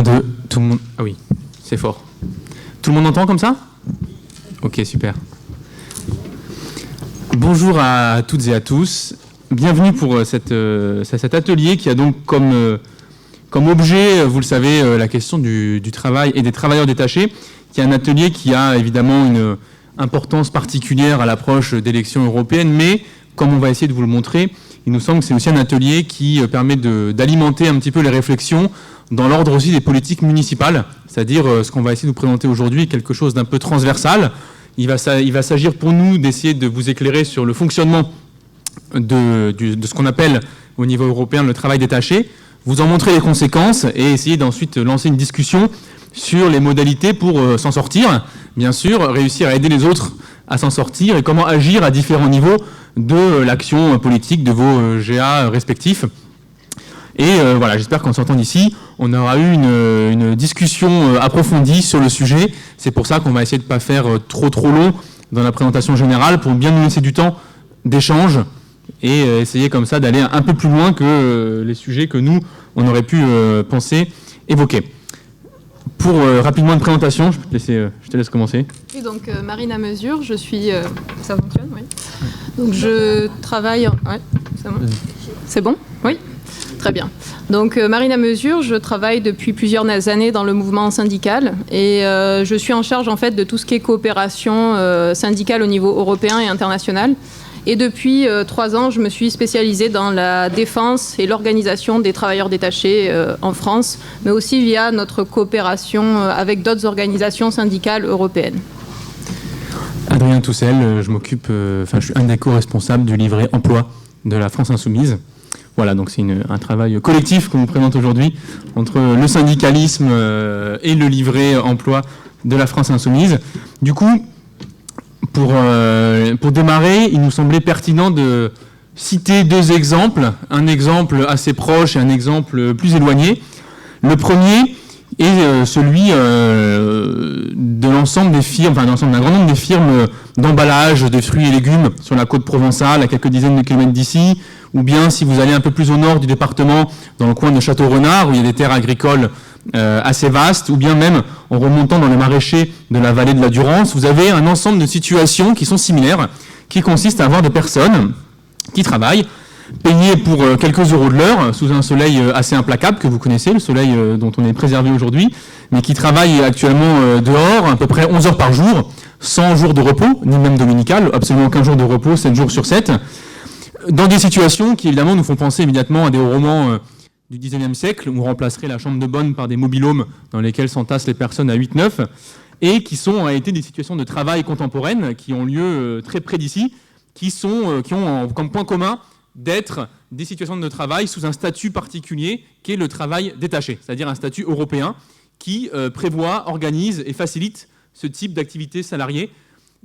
1, 2, tout le monde... Ah oui, c'est fort. Tout le monde entend comme ça? Ok, super. Bonjour à toutes et à tous. Bienvenue pour cet atelier qui a donc comme objet, vous le savez, la question du travail et des travailleurs détachés, qui est un atelier qui a évidemment une importance particulière à l'approche d'élections européennes, mais comme on va essayer de vous le montrer, il nous semble que c'est aussi un atelier qui permet d'alimenter un petit peu les réflexions dans l'ordre aussi des politiques municipales, c'est-à-dire ce qu'on va essayer de vous présenter aujourd'hui est quelque chose d'un peu transversal. Il va s'agir pour nous d'essayer de vous éclairer sur le fonctionnement de ce qu'on appelle au niveau européen le travail détaché, vous en montrer les conséquences et essayer d'ensuite lancer une discussion sur les modalités pour s'en sortir, bien sûr, réussir à aider les autres à s'en sortir et comment agir à différents niveaux de l'action politique de vos GA respectifs. Et voilà, j'espère qu'en sortant d'ici, on aura eu une discussion approfondie sur le sujet. C'est pour ça qu'on va essayer de ne pas faire trop long dans la présentation générale pour bien nous laisser du temps d'échange et essayer comme ça d'aller un peu plus loin que les sujets que nous, on aurait pu penser évoquer. Pour rapidement une présentation, je te laisse commencer. Et donc Marine Amesure, je suis... ça fonctionne, oui. Donc je travaille... Ouais, c'est bon. C'est bon? Oui. Très bien. Donc Marine Amesure, je travaille depuis plusieurs années dans le mouvement syndical et je suis en charge en fait de tout ce qui est coopération syndicale au niveau européen et international. Et depuis 3 ans, je me suis spécialisée dans la défense et l'organisation des travailleurs détachés en France, mais aussi via notre coopération avec d'autres organisations syndicales européennes. Adrien Toussel, je suis un des co-responsables du livret emploi de la France Insoumise. Voilà, donc c'est un travail collectif qu'on vous présente aujourd'hui entre le syndicalisme et le livret emploi de la France Insoumise. Du coup, pour démarrer, il nous semblait pertinent de citer 2 exemples, un exemple assez proche et un exemple plus éloigné. Le premier est celui de l'ensemble des firmes, d'un grand nombre de firmes d'emballage de fruits et légumes sur la côte provençale, à quelques dizaines de kilomètres d'ici, ou bien si vous allez un peu plus au nord du département, dans le coin de Château-Renard, où il y a des terres agricoles assez vastes, ou bien même en remontant dans les maraîchers de la vallée de la Durance, vous avez un ensemble de situations qui sont similaires, qui consistent à avoir des personnes qui travaillent, payées pour quelques euros de l'heure, sous un soleil assez implacable, que vous connaissez, le soleil dont on est préservé aujourd'hui, mais qui travaillent actuellement dehors, à peu près 11 heures par jour, sans jour de repos, ni même dominical, absolument aucun jour de repos, 7 jours sur 7, dans des situations qui évidemment nous font penser immédiatement à des romans du XIXe siècle, où on remplacerait la chambre de bonne par des mobil-homes dans lesquels s'entassent les personnes à 8-9, et qui sont en réalité des situations de travail contemporaines qui ont lieu très près d'ici, qui ont comme point commun d'être des situations de travail sous un statut particulier qui est le travail détaché, c'est-à-dire un statut européen qui prévoit, organise et facilite ce type d'activité salariée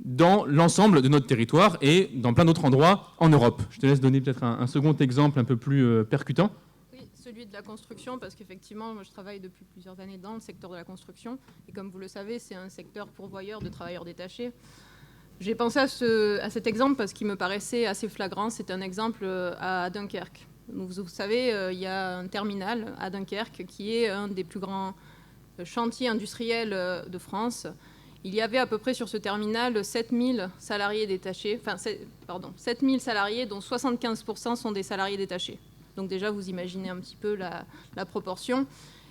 dans l'ensemble de notre territoire et dans plein d'autres endroits en Europe. Je te laisse donner peut-être un second exemple un peu plus percutant. Oui, celui de la construction, parce qu'effectivement, moi, je travaille depuis plusieurs années dans le secteur de la construction. Et comme vous le savez, c'est un secteur pourvoyeur de travailleurs détachés. J'ai pensé à cet exemple parce qu'il me paraissait assez flagrant. C'est un exemple à Dunkerque. Donc, vous savez, il y a un terminal à Dunkerque qui est un des plus grands chantiers industriels de France. Il y avait à peu près sur ce terminal 7000 salariés détachés, 7000 salariés dont 75% sont des salariés détachés. Donc déjà, vous imaginez un petit peu la proportion.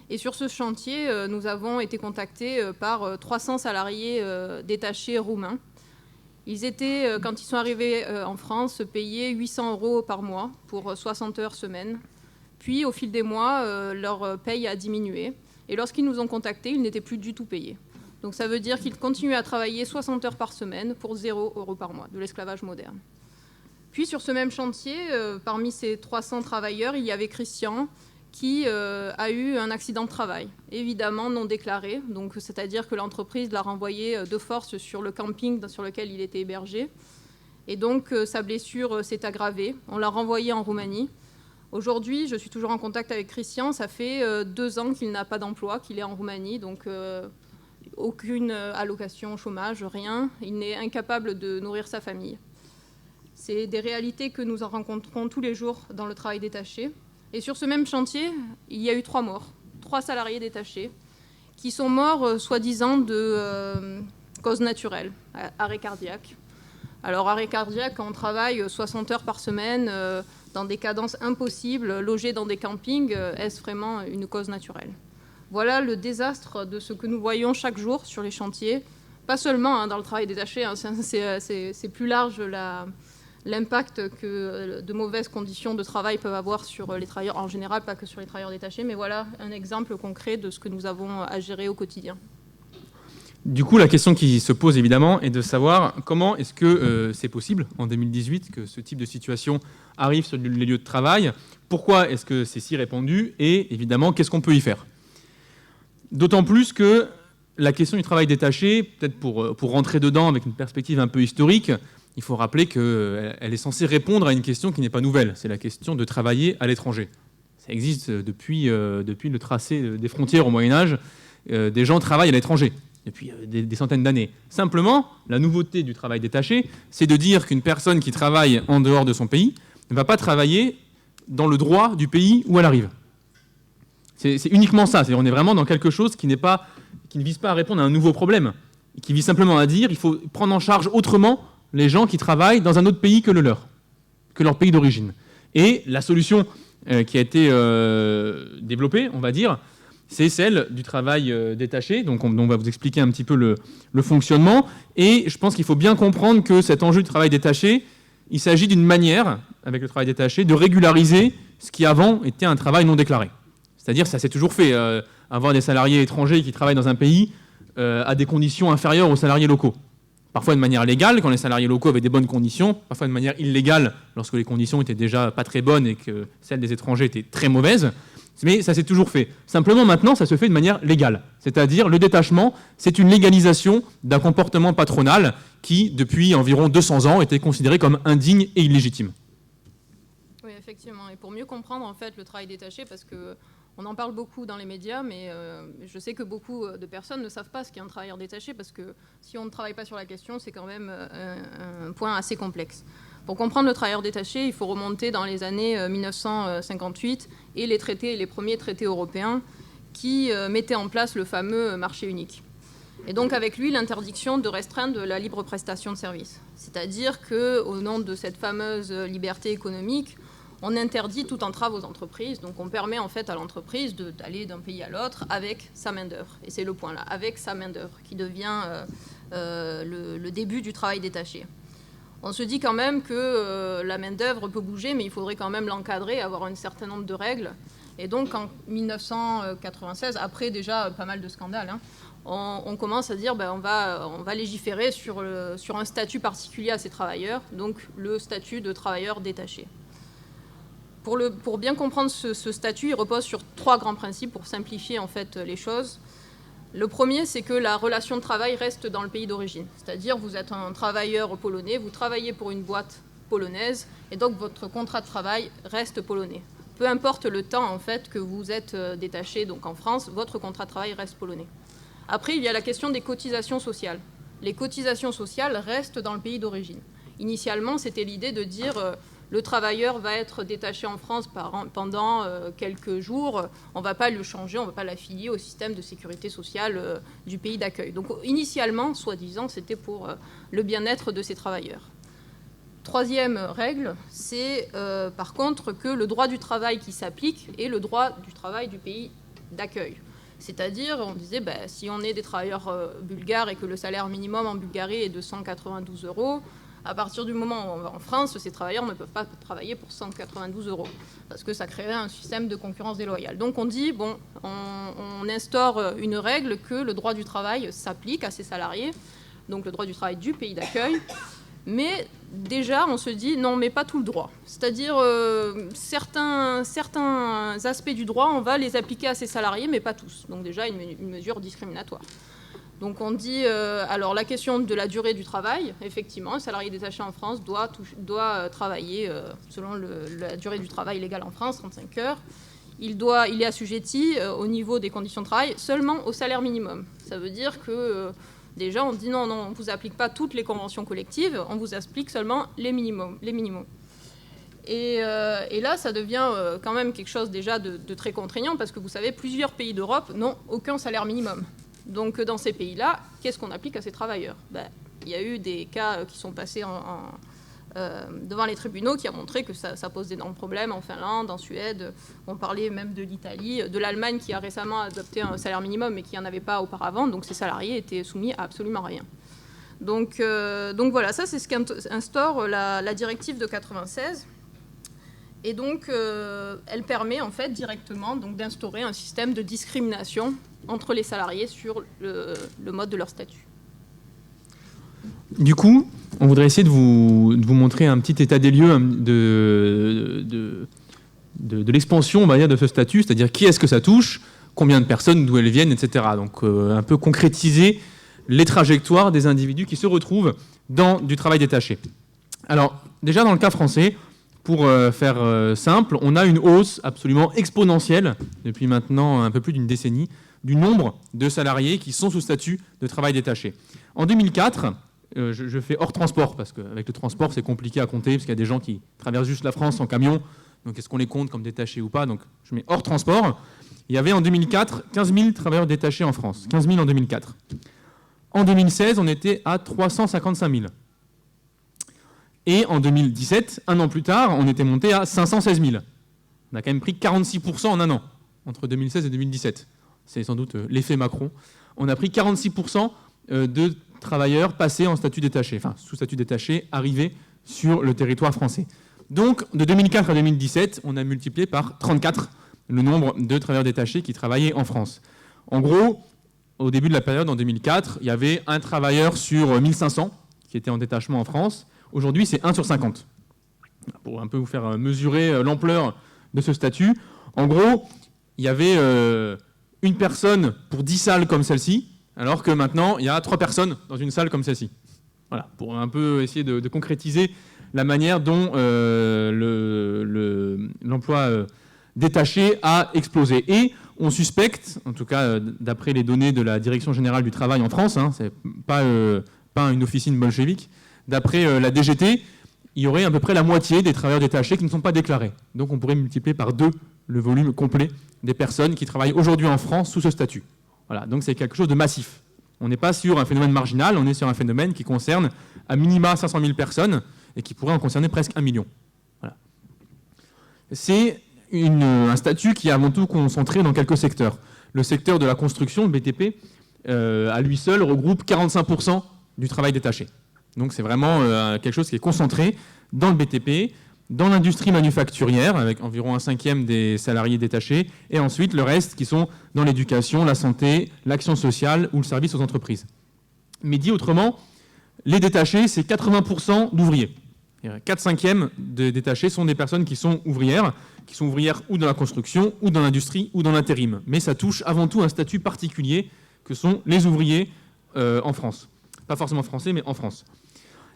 Et sur ce chantier, nous avons été contactés par 300 salariés détachés roumains. Ils étaient, quand ils sont arrivés en France, payés 800 € par mois pour 60 heures semaine. Puis, au fil des mois, leur paye a diminué. Et lorsqu'ils nous ont contactés, ils n'étaient plus du tout payés. Donc ça veut dire qu'ils continuent à travailler 60 heures par semaine pour 0 € par mois, de l'esclavage moderne. Puis sur ce même chantier, parmi ces 300 travailleurs, il y avait Christian qui a eu un accident de travail, évidemment non déclaré, donc c'est-à-dire que l'entreprise l'a renvoyé de force sur le camping sur lequel il était hébergé. Et donc sa blessure s'est aggravée, on l'a renvoyé en Roumanie. Aujourd'hui, je suis toujours en contact avec Christian, ça fait 2 ans qu'il n'a pas d'emploi, qu'il est en Roumanie, donc aucune allocation chômage, rien. Il est incapable de nourrir sa famille. C'est des réalités que nous en rencontrons tous les jours dans le travail détaché. Et sur ce même chantier, il y a eu 3 morts. 3 salariés détachés qui sont morts, soi-disant, de cause naturelle, arrêt cardiaque. Alors, arrêt cardiaque, quand on travaille 60 heures par semaine, dans des cadences impossibles, logés dans des campings, est-ce vraiment une cause naturelle? Voilà le désastre de ce que nous voyons chaque jour sur les chantiers. Pas seulement dans le travail détaché, c'est plus large l'impact que de mauvaises conditions de travail peuvent avoir sur les travailleurs en général, pas que sur les travailleurs détachés, mais voilà un exemple concret de ce que nous avons à gérer au quotidien. Du coup, la question qui se pose évidemment est de savoir comment est-ce que c'est possible en 2018 que ce type de situation arrive sur les lieux de travail, pourquoi est-ce que c'est si répandu et évidemment qu'est-ce qu'on peut y faire. D'autant plus que la question du travail détaché, peut-être pour rentrer dedans avec une perspective un peu historique, il faut rappeler qu'elle est censée répondre à une question qui n'est pas nouvelle, c'est la question de travailler à l'étranger. Ça existe depuis le tracé des frontières au Moyen-Âge, des gens travaillent à l'étranger depuis des centaines d'années. Simplement, la nouveauté du travail détaché, c'est de dire qu'une personne qui travaille en dehors de son pays ne va pas travailler dans le droit du pays où elle arrive. C'est uniquement ça, on est vraiment dans quelque chose qui ne vise pas à répondre à un nouveau problème, qui vise simplement à dire qu'il faut prendre en charge autrement les gens qui travaillent dans un autre pays que leur pays d'origine. Et la solution qui a été développée, on va dire, c'est celle du travail détaché, donc on va vous expliquer un petit peu le fonctionnement, et je pense qu'il faut bien comprendre que cet enjeu du travail détaché, il s'agit d'une manière, avec le travail détaché, de régulariser ce qui avant était un travail non déclaré. C'est-à-dire, ça s'est toujours fait, avoir des salariés étrangers qui travaillent dans un pays à des conditions inférieures aux salariés locaux. Parfois de manière légale, quand les salariés locaux avaient des bonnes conditions, parfois de manière illégale, lorsque les conditions étaient déjà pas très bonnes et que celles des étrangers étaient très mauvaises. Mais ça s'est toujours fait. Simplement, maintenant, ça se fait de manière légale. C'est-à-dire, le détachement, c'est une légalisation d'un comportement patronal qui, depuis environ 200 ans, était considéré comme indigne et illégitime. Oui, effectivement. Et pour mieux comprendre, en fait, le travail détaché, parce que on en parle beaucoup dans les médias, mais je sais que beaucoup de personnes ne savent pas ce qu'est un travailleur détaché, parce que si on ne travaille pas sur la question, c'est quand même un point assez complexe. Pour comprendre le travailleur détaché, il faut remonter dans les années 1958 et les premiers traités européens qui mettaient en place le fameux marché unique. Et donc avec lui, l'interdiction de restreindre la libre prestation de services. C'est-à-dire qu'au nom de cette fameuse liberté économique, on interdit toute entrave aux entreprises. Donc on permet en fait à l'entreprise d'aller d'un pays à l'autre avec sa main-d'œuvre. Et c'est le point là, avec sa main-d'œuvre, qui devient le début du travail détaché. On se dit quand même que la main-d'œuvre peut bouger, mais il faudrait quand même l'encadrer, avoir un certain nombre de règles. Et donc en 1996, après déjà pas mal de scandales, on commence à dire on va légiférer sur un statut particulier à ces travailleurs, donc le statut de travailleur détaché. Pour bien comprendre ce statut, il repose sur 3 grands principes pour simplifier en fait les choses. Le premier, c'est que la relation de travail reste dans le pays d'origine. C'est-à-dire, vous êtes un travailleur polonais, vous travaillez pour une boîte polonaise, et donc votre contrat de travail reste polonais. Peu importe le temps en fait que vous êtes détaché donc en France, votre contrat de travail reste polonais. Après, il y a la question des cotisations sociales. Les cotisations sociales restent dans le pays d'origine. Initialement, c'était l'idée de dire le travailleur va être détaché en France pendant quelques jours, on ne va pas le changer, on ne va pas l'affilier au système de sécurité sociale du pays d'accueil. Donc initialement, soi-disant, c'était pour le bien-être de ces travailleurs. Troisième règle, c'est par contre que le droit du travail qui s'applique est le droit du travail du pays d'accueil. C'est-à-dire, on disait, si on est des travailleurs bulgares et que le salaire minimum en Bulgarie est de 192 €, à partir du moment où on va en France, ces travailleurs ne peuvent pas travailler pour 192 €, parce que ça créerait un système de concurrence déloyale. Donc on dit, on instaure une règle que le droit du travail s'applique à ces salariés, donc le droit du travail du pays d'accueil, mais déjà on se dit, non, mais pas tout le droit. C'est-à-dire, certains aspects du droit, on va les appliquer à ces salariés, mais pas tous. Donc déjà une mesure discriminatoire. Donc on dit, alors la question de la durée du travail, effectivement, un salarié détaché en France doit travailler, selon la durée du travail légale en France, 35 heures. Il est assujetti au niveau des conditions de travail seulement au salaire minimum. Ça veut dire que déjà on dit non, on ne vous applique pas toutes les conventions collectives, on vous applique seulement les minimums. Et là, ça devient quand même quelque chose déjà de très contraignant, parce que vous savez, plusieurs pays d'Europe n'ont aucun salaire minimum. Donc dans ces pays-là, qu'est-ce qu'on applique à ces travailleurs? Il y a eu des cas qui sont passés devant les tribunaux qui a montré que ça pose d'énormes problèmes en Finlande, en Suède. On parlait même de l'Italie, de l'Allemagne qui a récemment adopté un salaire minimum mais qui n'en avait pas auparavant. Donc ces salariés étaient soumis à absolument rien. Donc voilà, ça c'est ce qu'instaure la directive de 96. Et donc elle permet en fait directement d'instaurer un système de discrimination entre les salariés sur le mode de leur statut. Du coup, on voudrait essayer de vous montrer un petit état des lieux de l'expansion, on va dire, de ce statut, c'est-à-dire qui est-ce que ça touche, combien de personnes, d'où elles viennent, etc. Donc un peu concrétiser les trajectoires des individus qui se retrouvent dans du travail détaché. Alors déjà dans le cas français, pour faire simple, on a une hausse absolument exponentielle depuis maintenant un peu plus d'une décennie du nombre de salariés qui sont sous statut de travail détaché. En 2004, je fais hors transport, parce qu'avec le transport, c'est compliqué à compter, parce qu'il y a des gens qui traversent juste la France en camion, donc est-ce qu'on les compte comme détachés ou pas? Donc je mets hors transport. Il y avait en 2004 15 000 travailleurs détachés en France, 15 000 en 2004. En 2016, on était à 355 000. Et en 2017, un an plus tard, on était monté à 516 000. On a quand même pris 46% en un an, entre 2016 et 2017. C'est sans doute l'effet Macron. On a pris 46% de travailleurs passés en statut détaché, enfin sous statut détaché, arrivés sur le territoire français. Donc, de 2004 à 2017, on a multiplié par 34 le nombre de travailleurs détachés qui travaillaient en France. En gros, au début de la période, en 2004, il y avait un travailleur sur 1500 qui était en détachement en France. Aujourd'hui, c'est 1 sur 50. Pour un peu vous faire mesurer l'ampleur de ce statut, en gros, il y avait une personne pour 10 salles comme celle-ci, alors que maintenant, il y a 3 personnes dans une salle comme celle-ci. Voilà, pour un peu essayer de concrétiser la manière dont l'emploi détaché a explosé. Et on suspecte, en tout cas d'après les données de la Direction générale du travail en France, c'est pas une officine bolchevique, d'après la DGT, il y aurait à peu près la moitié des travailleurs détachés qui ne sont pas déclarés. Donc on pourrait multiplier par 2 le volume complet des personnes qui travaillent aujourd'hui en France sous ce statut. Voilà, donc c'est quelque chose de massif. On n'est pas sur un phénomène marginal, on est sur un phénomène qui concerne à minima 500 000 personnes et qui pourrait en concerner presque 1 million. Voilà. C'est un statut qui est avant tout concentré dans quelques secteurs. Le secteur de la construction, le BTP, à lui seul regroupe 45% du travail détaché. Donc c'est vraiment quelque chose qui est concentré dans le BTP, dans l'industrie manufacturière, avec environ 1/5 des salariés détachés, et ensuite le reste qui sont dans l'éducation, la santé, l'action sociale ou le service aux entreprises. Mais dit autrement, les détachés, c'est 80% d'ouvriers. 4/5 des détachés sont des personnes qui sont ouvrières ou dans la construction, ou dans l'industrie, ou dans l'intérim. Mais ça touche avant tout un statut particulier que sont les ouvriers en France. Pas forcément français, mais en France.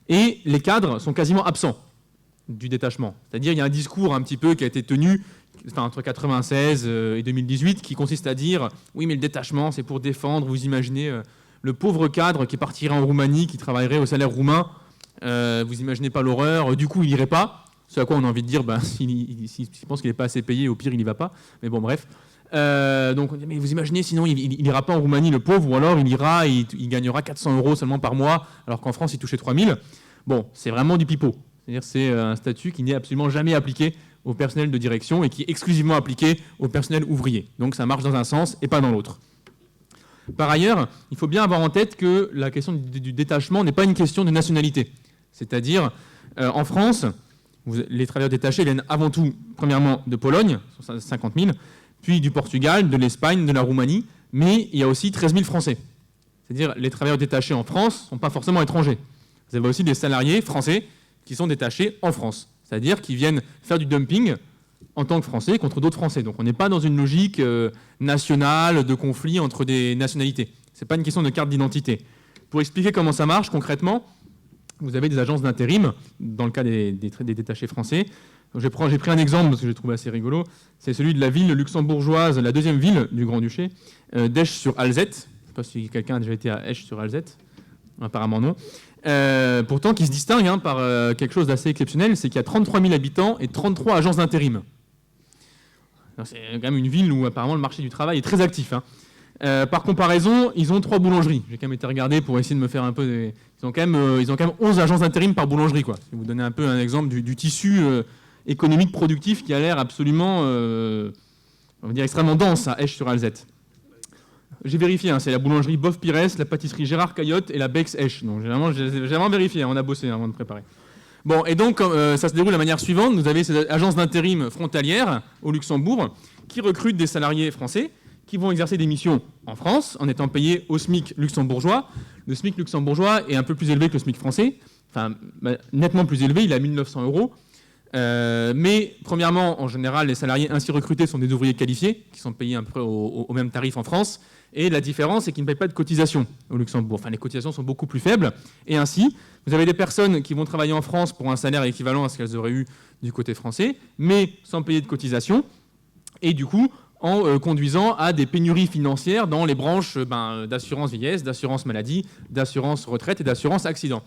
Et les cadres sont quasiment absents du détachement. C'est-à-dire il y a un discours un petit peu qui a été tenu entre 1996 et 2018 qui consiste à dire « Oui, mais le détachement, c'est pour défendre, vous imaginez le pauvre cadre qui partirait en Roumanie, qui travaillerait au salaire roumain, vous imaginez pas l'horreur, du coup il irait pas ». Ce à quoi on a envie de dire, s'il pense qu'il n'est pas assez payé, au pire il n'y va pas. Mais bon, bref. Donc, mais vous imaginez, sinon il n'ira pas en Roumanie, le pauvre, ou alors il ira, il gagnera 400 € seulement par mois, alors qu'en France il touchait 3000. Bon, c'est vraiment du pipeau. C'est-à-dire c'est un statut qui n'est absolument jamais appliqué au personnel de direction et qui est exclusivement appliqué au personnel ouvrier. Donc ça marche dans un sens et pas dans l'autre. Par ailleurs, il faut bien avoir en tête que la question du détachement n'est pas une question de nationalité. C'est-à-dire, en France, les travailleurs détachés viennent avant tout, premièrement, de Pologne, 50 000, puis du Portugal, de l'Espagne, de la Roumanie, mais il y a aussi 13 000 Français. C'est-à-dire, les travailleurs détachés en France ne sont pas forcément étrangers. Vous avez aussi des salariés français qui sont détachés en France, c'est-à-dire qui viennent faire du dumping en tant que Français contre d'autres Français. Donc on n'est pas dans une logique nationale de conflit entre des nationalités. Ce n'est pas une question de carte d'identité. Pour expliquer comment ça marche concrètement, vous avez des agences d'intérim, dans le cas des détachés français. J'ai pris un exemple parce que j'ai trouvé assez rigolo. C'est celui de la ville luxembourgeoise, la deuxième ville du Grand-Duché, d'Esch-sur-Alzette. Je ne sais pas si quelqu'un a déjà été à Esch-sur-Alzette. Apparemment non. Pourtant, qui se distingue par quelque chose d'assez exceptionnel, c'est qu'il y a 33 000 habitants et 33 agences d'intérim. C'est quand même une ville où apparemment le marché du travail est très actif. Par comparaison, ils ont 3 boulangeries. J'ai quand même été regarder pour essayer de me faire un peu... Ils ont quand même 11 agences d'intérim par boulangerie, quoi. Je vais vous donner un peu un exemple du tissu économique productif qui a l'air absolument, on va dire, extrêmement dense à Esch-sur-Alzette. J'ai vérifié, c'est la boulangerie Bof Pires, la pâtisserie Gérard Caillotte et la Bex Esch. Donc j'ai vraiment vérifié, on a bossé avant de préparer. Bon, et donc ça se déroule de la manière suivante. Vous avez ces agences d'intérim frontalières au Luxembourg qui recrutent des salariés français qui vont exercer des missions en France en étant payés au SMIC luxembourgeois. Le SMIC luxembourgeois est un peu plus élevé que le SMIC français, enfin nettement plus élevé, il est à 1 900 €. Mais premièrement, en général, les salariés ainsi recrutés sont des ouvriers qualifiés qui sont payés un peu au même tarif en France. Et la différence, c'est qu'ils ne payent pas de cotisation au Luxembourg. Enfin, les cotisations sont beaucoup plus faibles. Et ainsi, vous avez des personnes qui vont travailler en France pour un salaire équivalent à ce qu'elles auraient eu du côté français, mais sans payer de cotisation. Et du coup, en conduisant à des pénuries financières dans les branches d'assurance vieillesse, d'assurance maladie, d'assurance retraite et d'assurance accident.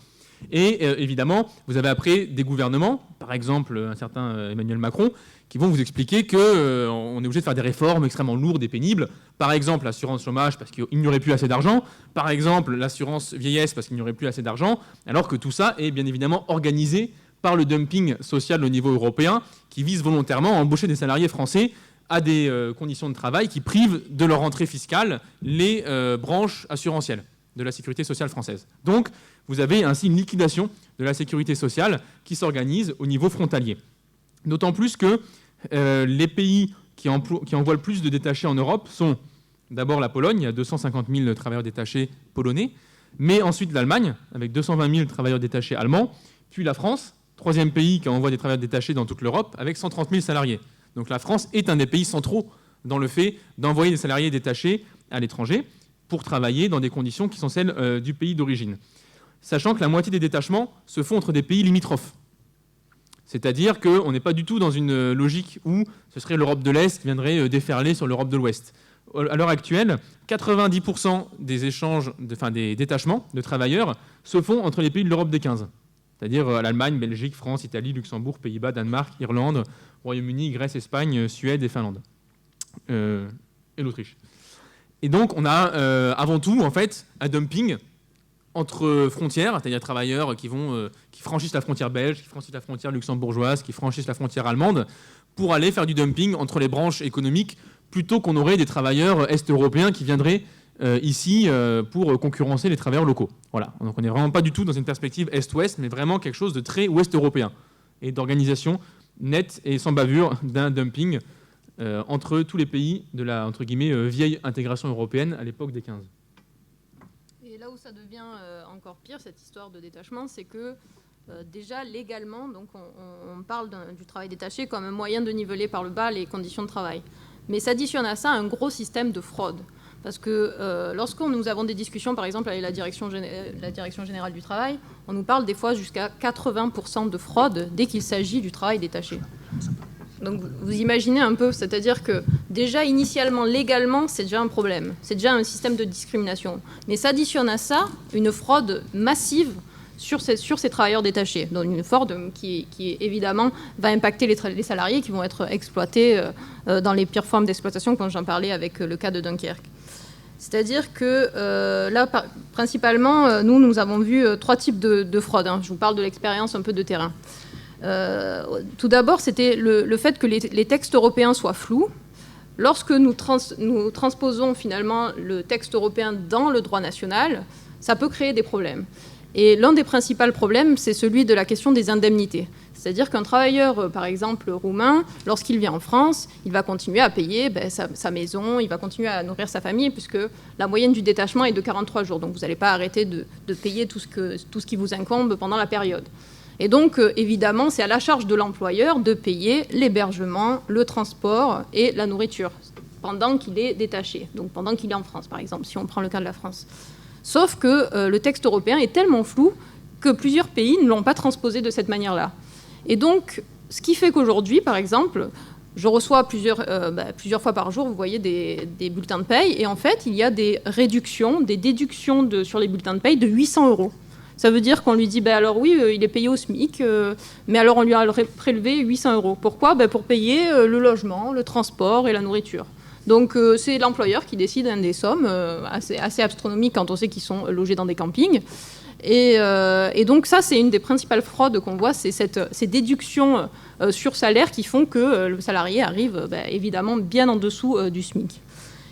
Et évidemment, vous avez après des gouvernements, par exemple un certain Emmanuel Macron, qui vont vous expliquer qu'on est obligé de faire des réformes extrêmement lourdes et pénibles. Par exemple, l'assurance chômage parce qu'il n'y aurait plus assez d'argent. Par exemple, l'assurance vieillesse parce qu'il n'y aurait plus assez d'argent. Alors que tout ça est bien évidemment organisé par le dumping social au niveau européen qui vise volontairement à embaucher des salariés français à des conditions de travail qui privent de leur rentrée fiscale les branches assurantielles de la sécurité sociale française. Donc, vous avez ainsi une liquidation de la sécurité sociale qui s'organise au niveau frontalier. D'autant plus que les pays qui envoient le plus de détachés en Europe sont d'abord la Pologne, il y a 250 000 travailleurs détachés polonais, mais ensuite l'Allemagne, avec 220 000 travailleurs détachés allemands, puis la France, troisième pays qui envoie des travailleurs détachés dans toute l'Europe, avec 130 000 salariés. Donc la France est un des pays centraux dans le fait d'envoyer des salariés détachés à l'étranger pour travailler dans des conditions qui sont celles du pays d'origine. Sachant que la moitié des détachements se font entre des pays limitrophes. C'est-à-dire qu'on n'est pas du tout dans une logique où ce serait l'Europe de l'Est qui viendrait déferler sur l'Europe de l'Ouest. À l'heure actuelle, 90% des échanges, des détachements de travailleurs se font entre les pays de l'Europe des 15. C'est-à-dire l'Allemagne, Belgique, France, Italie, Luxembourg, Pays-Bas, Danemark, Irlande, Royaume-Uni, Grèce, Espagne, Suède et Finlande. Et l'Autriche. Et donc on a avant tout en fait un dumping entre frontières, c'est-à-dire travailleurs qui franchissent la frontière belge, qui franchissent la frontière luxembourgeoise, qui franchissent la frontière allemande, pour aller faire du dumping entre les branches économiques, plutôt qu'on aurait des travailleurs est-européens qui viendraient ici pour concurrencer les travailleurs locaux. Voilà. Donc on n'est vraiment pas du tout dans une perspective est-ouest, mais vraiment quelque chose de très ouest-européen, et d'organisation nette et sans bavure d'un dumping entre tous les pays de la, entre guillemets, vieille intégration européenne à l'époque des 15. Et là où ça devient encore pire, cette histoire de détachement, c'est que déjà légalement, donc on parle du travail détaché comme un moyen de niveler par le bas les conditions de travail. Mais s'additionne à ça un gros système de fraude. Parce que lorsque nous avons des discussions, par exemple, avec la Direction générale du travail, on nous parle des fois jusqu'à 80% de fraude dès qu'il s'agit du travail détaché. Donc vous imaginez un peu, c'est-à-dire que déjà initialement, légalement, c'est déjà un problème. C'est déjà un système de discrimination. Mais s'additionne à ça une fraude massive sur ces travailleurs détachés. Donc une fraude qui évidemment va impacter les salariés qui vont être exploités dans les pires formes d'exploitation, comme j'en parlais avec le cas de Dunkerque. C'est-à-dire que là, principalement, nous avons vu 3 types de fraude. Je vous parle de l'expérience un peu de terrain. Tout d'abord, c'était le fait que les textes européens soient flous. Lorsque nous transposons finalement le texte européen dans le droit national, ça peut créer des problèmes. Et l'un des principaux problèmes, c'est celui de la question des indemnités. C'est-à-dire qu'un travailleur, par exemple, roumain, lorsqu'il vient en France, il va continuer à payer sa maison, il va continuer à nourrir sa famille, puisque la moyenne du détachement est de 43 jours. Donc vous n'allez pas arrêter de payer tout ce qui vous incombe pendant la période. Et donc, évidemment, c'est à la charge de l'employeur de payer l'hébergement, le transport et la nourriture pendant qu'il est détaché, donc pendant qu'il est en France, par exemple, si on prend le cas de la France. Sauf que le texte européen est tellement flou que plusieurs pays ne l'ont pas transposé de cette manière-là. Et donc, ce qui fait qu'aujourd'hui, par exemple, je reçois plusieurs fois par jour, vous voyez, des bulletins de paye. Et en fait, il y a des réductions, des déductions sur les bulletins de paye de 800 €. Ça veut dire qu'on lui dit, alors oui, il est payé au SMIC, mais alors on lui a prélevé 800 €. Pourquoi ? Pour payer le logement, le transport et la nourriture. Donc c'est l'employeur qui décide des sommes assez astronomiques quand on sait qu'ils sont logés dans des campings. Et donc ça, c'est une des principales fraudes qu'on voit, c'est ces déductions sur salaire qui font que le salarié arrive évidemment bien en dessous du SMIC.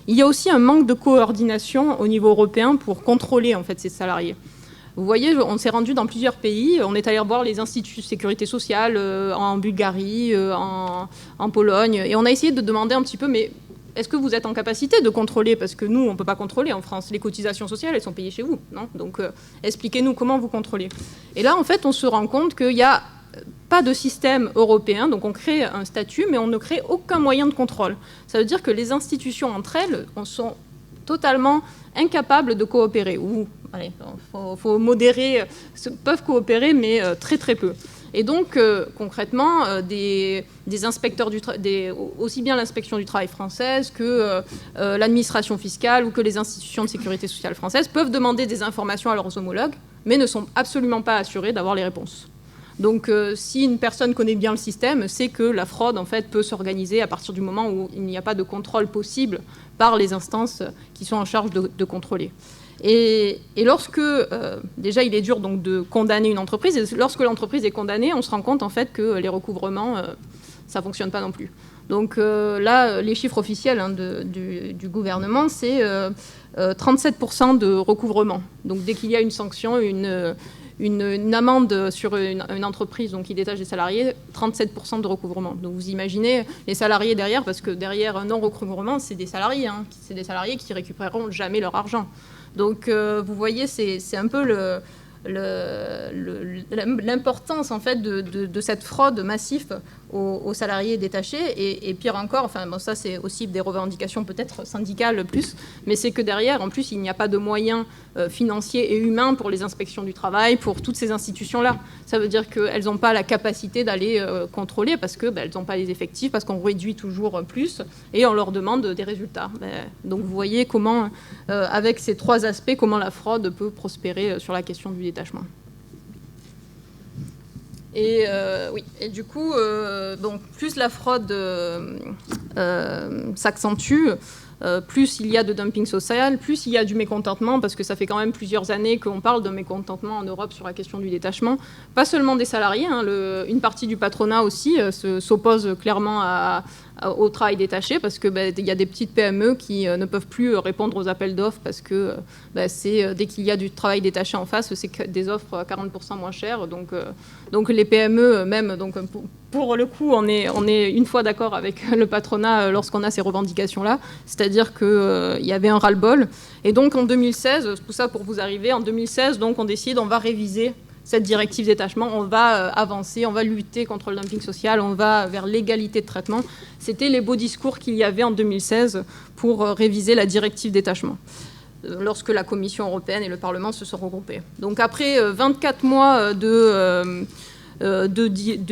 Il y a aussi un manque de coordination au niveau européen pour contrôler en fait ces salariés. Vous voyez, on s'est rendu dans plusieurs pays, on est allé voir les instituts de sécurité sociale en Bulgarie, en Pologne, et on a essayé de demander un petit peu, mais est-ce que vous êtes en capacité de contrôler ? Parce que nous, on ne peut pas contrôler en France. Les cotisations sociales, elles sont payées chez vous, non ? Donc, expliquez-nous comment vous contrôlez. Et là, en fait, on se rend compte qu'il n'y a pas de système européen. Donc, on crée un statut, mais on ne crée aucun moyen de contrôle. Ça veut dire que les institutions entre elles sont totalement incapables de coopérer. Ou, allez, faut modérer, peuvent coopérer, mais très très peu. Et donc, concrètement, des inspecteurs aussi bien l'inspection du travail française que l'administration fiscale ou que les institutions de sécurité sociale françaises peuvent demander des informations à leurs homologues, mais ne sont absolument pas assurés d'avoir les réponses. Donc, si une personne connaît bien le système, c'est que la fraude, en fait, peut s'organiser à partir du moment où il n'y a pas de contrôle possible par les instances qui sont en charge de contrôler. Et lorsque, déjà, il est dur donc, de condamner une entreprise, et lorsque l'entreprise est condamnée, on se rend compte en fait que les recouvrements, ça ne fonctionne pas non plus. Donc là, les chiffres officiels du gouvernement, c'est 37% de recouvrement. Donc dès qu'il y a une sanction, une amende sur une entreprise donc, qui détache des salariés, 37% de recouvrement. Donc vous imaginez les salariés derrière, parce que derrière un non-recouvrement, c'est des salariés. C'est des salariés qui récupéreront jamais leur argent. Donc, vous voyez, c'est un peu l'importance en fait de cette fraude massive aux salariés détachés et pire encore, enfin bon, ça c'est aussi des revendications peut-être syndicales plus, mais c'est que derrière en plus il n'y a pas de moyens financiers et humains pour les inspections du travail, pour toutes ces institutions-là. Ça veut dire qu'elles n'ont pas la capacité d'aller contrôler parce qu'elles n'ont pas les effectifs, parce qu'on réduit toujours plus et on leur demande des résultats. Donc vous voyez comment, avec ces trois aspects, comment la fraude peut prospérer sur la question du détachement. Et oui, et du coup, donc plus la fraude s'accentue, plus il y a de dumping social, plus il y a du mécontentement, parce que ça fait quand même plusieurs années qu'on parle de mécontentement en Europe sur la question du détachement. Pas seulement des salariés, une partie du patronat aussi s'oppose clairement au travail détaché, parce que y a des petites PME qui ne peuvent plus répondre aux appels d'offres, parce que dès qu'il y a du travail détaché en face, c'est des offres à 40% moins chères. Donc les PME, même, donc, pour le coup, on est une fois d'accord avec le patronat lorsqu'on a ces revendications-là, c'est-à-dire qu'il y avait un ras-le-bol. Et donc en 2016, tout ça pour vous arriver, en 2016, donc, on décide, on va réviser cette directive détachement, on va avancer, on va lutter contre le dumping social, on va vers l'égalité de traitement. C'était les beaux discours qu'il y avait en 2016 pour réviser la directive détachement, lorsque la Commission européenne et le Parlement se sont regroupés. Donc après 24 mois de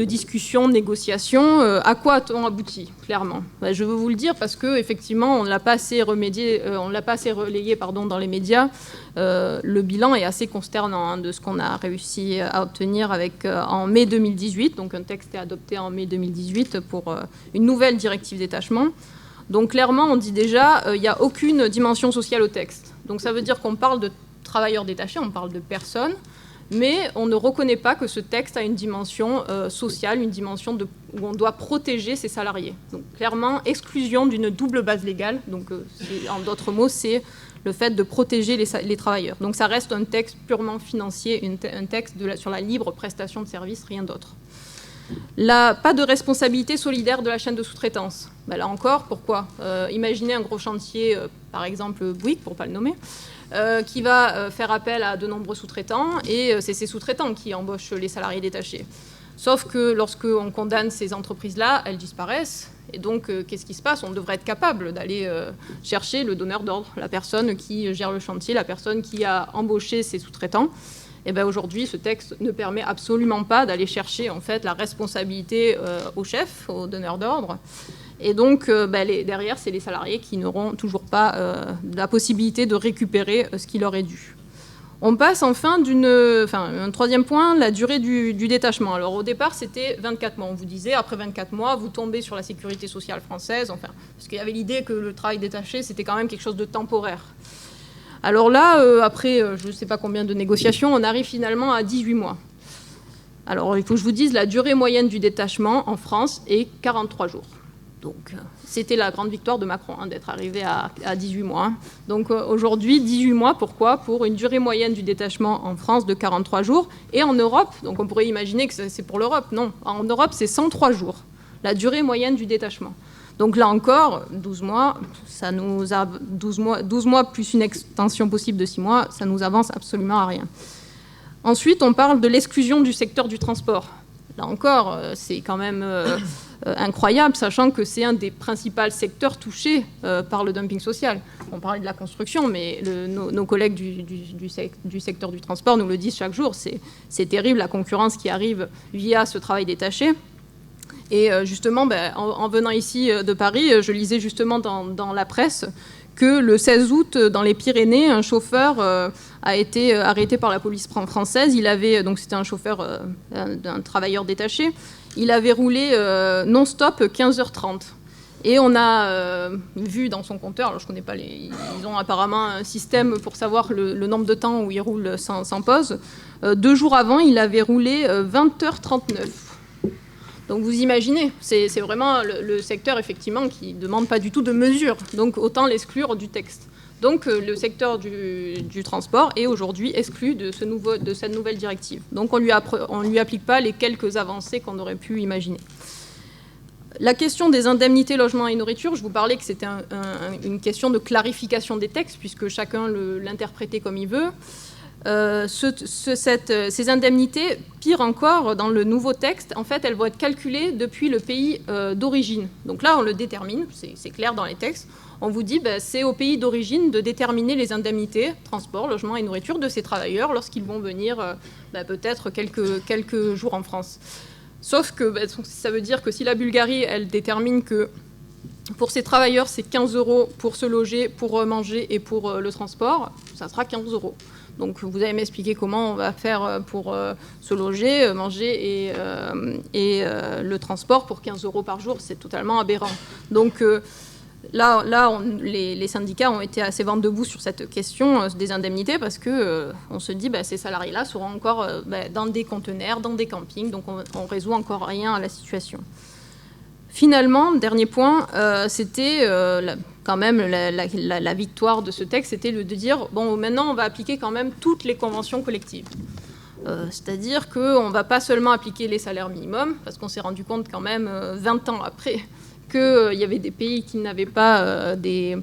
discussions, de négociations, à quoi a-t-on abouti, clairement ? Je veux vous le dire parce qu'effectivement, on ne l'a pas assez relayé dans les médias. Le bilan est assez consternant de ce qu'on a réussi à obtenir en mai 2018. Donc un texte est adopté en mai 2018 pour une nouvelle directive détachement. Donc clairement, on dit déjà il n'y a aucune dimension sociale au texte. Donc ça veut dire qu'on parle de travailleurs détachés, on parle de personnes, mais on ne reconnaît pas que ce texte a une dimension sociale, une dimension où on doit protéger ses salariés. Donc clairement, exclusion d'une double base légale. Donc en d'autres mots, c'est le fait de protéger les travailleurs. Donc ça reste un texte purement financier, un texte sur la libre prestation de services, rien d'autre. Pas de responsabilité solidaire de la chaîne de sous-traitance. Là encore, pourquoi ? Imaginez un gros chantier, par exemple Bouygues, pour ne pas le nommer, qui va faire appel à de nombreux sous-traitants, et c'est ces sous-traitants qui embauchent les salariés détachés. Sauf que lorsqu'on condamne ces entreprises-là, elles disparaissent, et donc qu'est-ce qui se passe ? On devrait être capable d'aller chercher le donneur d'ordre, la personne qui gère le chantier, la personne qui a embauché ces sous-traitants. Et bien aujourd'hui, ce texte ne permet absolument pas d'aller chercher en fait la responsabilité au chef, au donneur d'ordre. Et donc, derrière, c'est les salariés qui n'auront toujours pas la possibilité de récupérer ce qui leur est dû. On passe enfin un troisième point, la durée du détachement. Alors au départ, c'était 24 mois. On vous disait, après 24 mois, vous tombez sur la sécurité sociale française, parce qu'il y avait l'idée que le travail détaché, c'était quand même quelque chose de temporaire. Alors là, après je ne sais pas combien de négociations, on arrive finalement à 18 mois. Alors il faut que je vous dise, la durée moyenne du détachement en France est 43 jours. Donc, c'était la grande victoire de Macron, d'être arrivé à 18 mois. Donc, aujourd'hui, 18 mois, pourquoi ? Pour une durée moyenne du détachement en France de 43 jours. Et en Europe, donc on pourrait imaginer que c'est pour l'Europe. Non, en Europe, c'est 103 jours, la durée moyenne du détachement. Donc là encore, 12 mois, ça nous a 12 mois plus une extension possible de 6 mois, ça nous avance absolument à rien. Ensuite, on parle de l'exclusion du secteur du transport. Là encore, c'est quand même incroyable, sachant que c'est un des principaux secteurs touchés par le dumping social. On parlait de la construction, mais nos collègues du secteur du transport nous le disent chaque jour. C'est terrible, la concurrence qui arrive via ce travail détaché. Et justement, en venant ici de Paris, je lisais justement dans la presse que le 16 août, dans les Pyrénées, un chauffeur a été arrêté par la police française. Donc c'était un chauffeur d'un travailleur détaché. Il avait roulé non-stop 15h30. Et on a vu dans son compteur, alors je ne connais pas ils ont apparemment un système pour savoir le nombre de temps où il roule sans pause. 2 jours avant, il avait roulé 20h39. Donc vous imaginez, c'est vraiment le secteur effectivement qui ne demande pas du tout de mesure. Donc autant l'exclure du texte. Donc le secteur du transport est aujourd'hui exclu de cette nouvelle directive. Donc on lui applique pas les quelques avancées qu'on aurait pu imaginer. La question des indemnités, logements et nourriture, je vous parlais que c'était une question de clarification des textes, puisque chacun l'interprétait comme il veut. Ces indemnités, pire encore, dans le nouveau texte, en fait, elles vont être calculées depuis le pays d'origine. Donc là, on le détermine, c'est clair dans les textes. On vous dit, c'est au pays d'origine de déterminer les indemnités, transport, logement et nourriture de ces travailleurs lorsqu'ils vont venir peut-être quelques jours en France. Sauf que ça veut dire que si la Bulgarie, elle détermine que pour ces travailleurs, c'est 15 € pour se loger, pour manger et pour le transport, ça sera 15 €. Donc vous allez m'expliquer comment on va faire pour se loger, manger et le transport pour 15 € par jour. C'est totalement aberrant. Donc là les syndicats ont été assez vent debout sur cette question des indemnités parce qu'on se dit ces salariés-là seront encore dans des conteneurs, dans des campings. Donc on résout encore rien à la situation. Finalement, dernier point, c'était quand même la victoire de ce texte, c'était de dire, bon, maintenant, on va appliquer quand même toutes les conventions collectives. C'est-à-dire qu'on ne va pas seulement appliquer les salaires minimums, parce qu'on s'est rendu compte quand même 20 ans après qu'il y avait des pays qui n'avaient pas des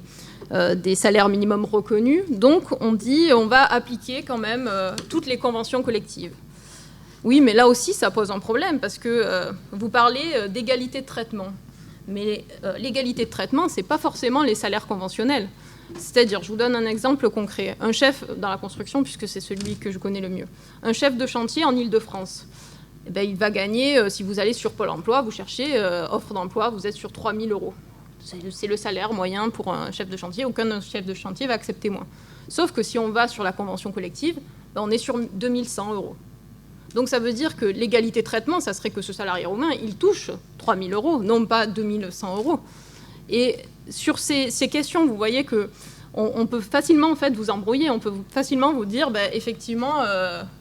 salaires minimums reconnus. Donc, on dit, on va appliquer quand même toutes les conventions collectives. Oui, mais là aussi, ça pose un problème, parce que vous parlez d'égalité de traitement. Mais l'égalité de traitement, ce n'est pas forcément les salaires conventionnels. C'est-à-dire, je vous donne un exemple concret. Un chef dans la construction, puisque c'est celui que je connais le mieux, un chef de chantier en Île-de-France, il va gagner, si vous allez sur Pôle emploi, vous cherchez offre d'emploi, vous êtes sur 3 000 €. C'est le salaire moyen pour un chef de chantier. Aucun chef de chantier va accepter moins. Sauf que si on va sur la convention collective, on est sur 2 100 €. Donc ça veut dire que l'égalité de traitement, ça serait que ce salarié roumain, il touche 3 000 €, non pas 2 100 €. Et sur ces questions, vous voyez qu'on peut facilement en fait, vous embrouiller, on peut facilement vous dire, effectivement,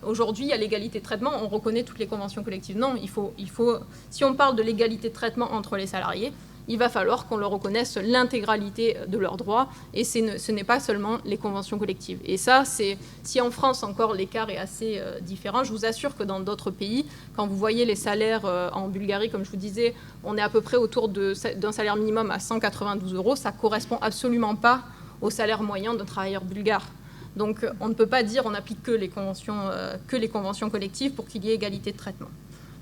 aujourd'hui, il y a l'égalité de traitement, on reconnaît toutes les conventions collectives. Non, il faut, si on parle de l'égalité de traitement entre les salariés, il va falloir qu'on leur reconnaisse l'intégralité de leurs droits, et ce n'est pas seulement les conventions collectives. Et ça, si en France encore l'écart est assez différent, je vous assure que dans d'autres pays, quand vous voyez les salaires en Bulgarie, comme je vous disais, on est à peu près autour d'un salaire minimum à 192 €, ça ne correspond absolument pas au salaire moyen d'un travailleur bulgare. Donc on ne peut pas dire on n'applique que les conventions collectives pour qu'il y ait égalité de traitement.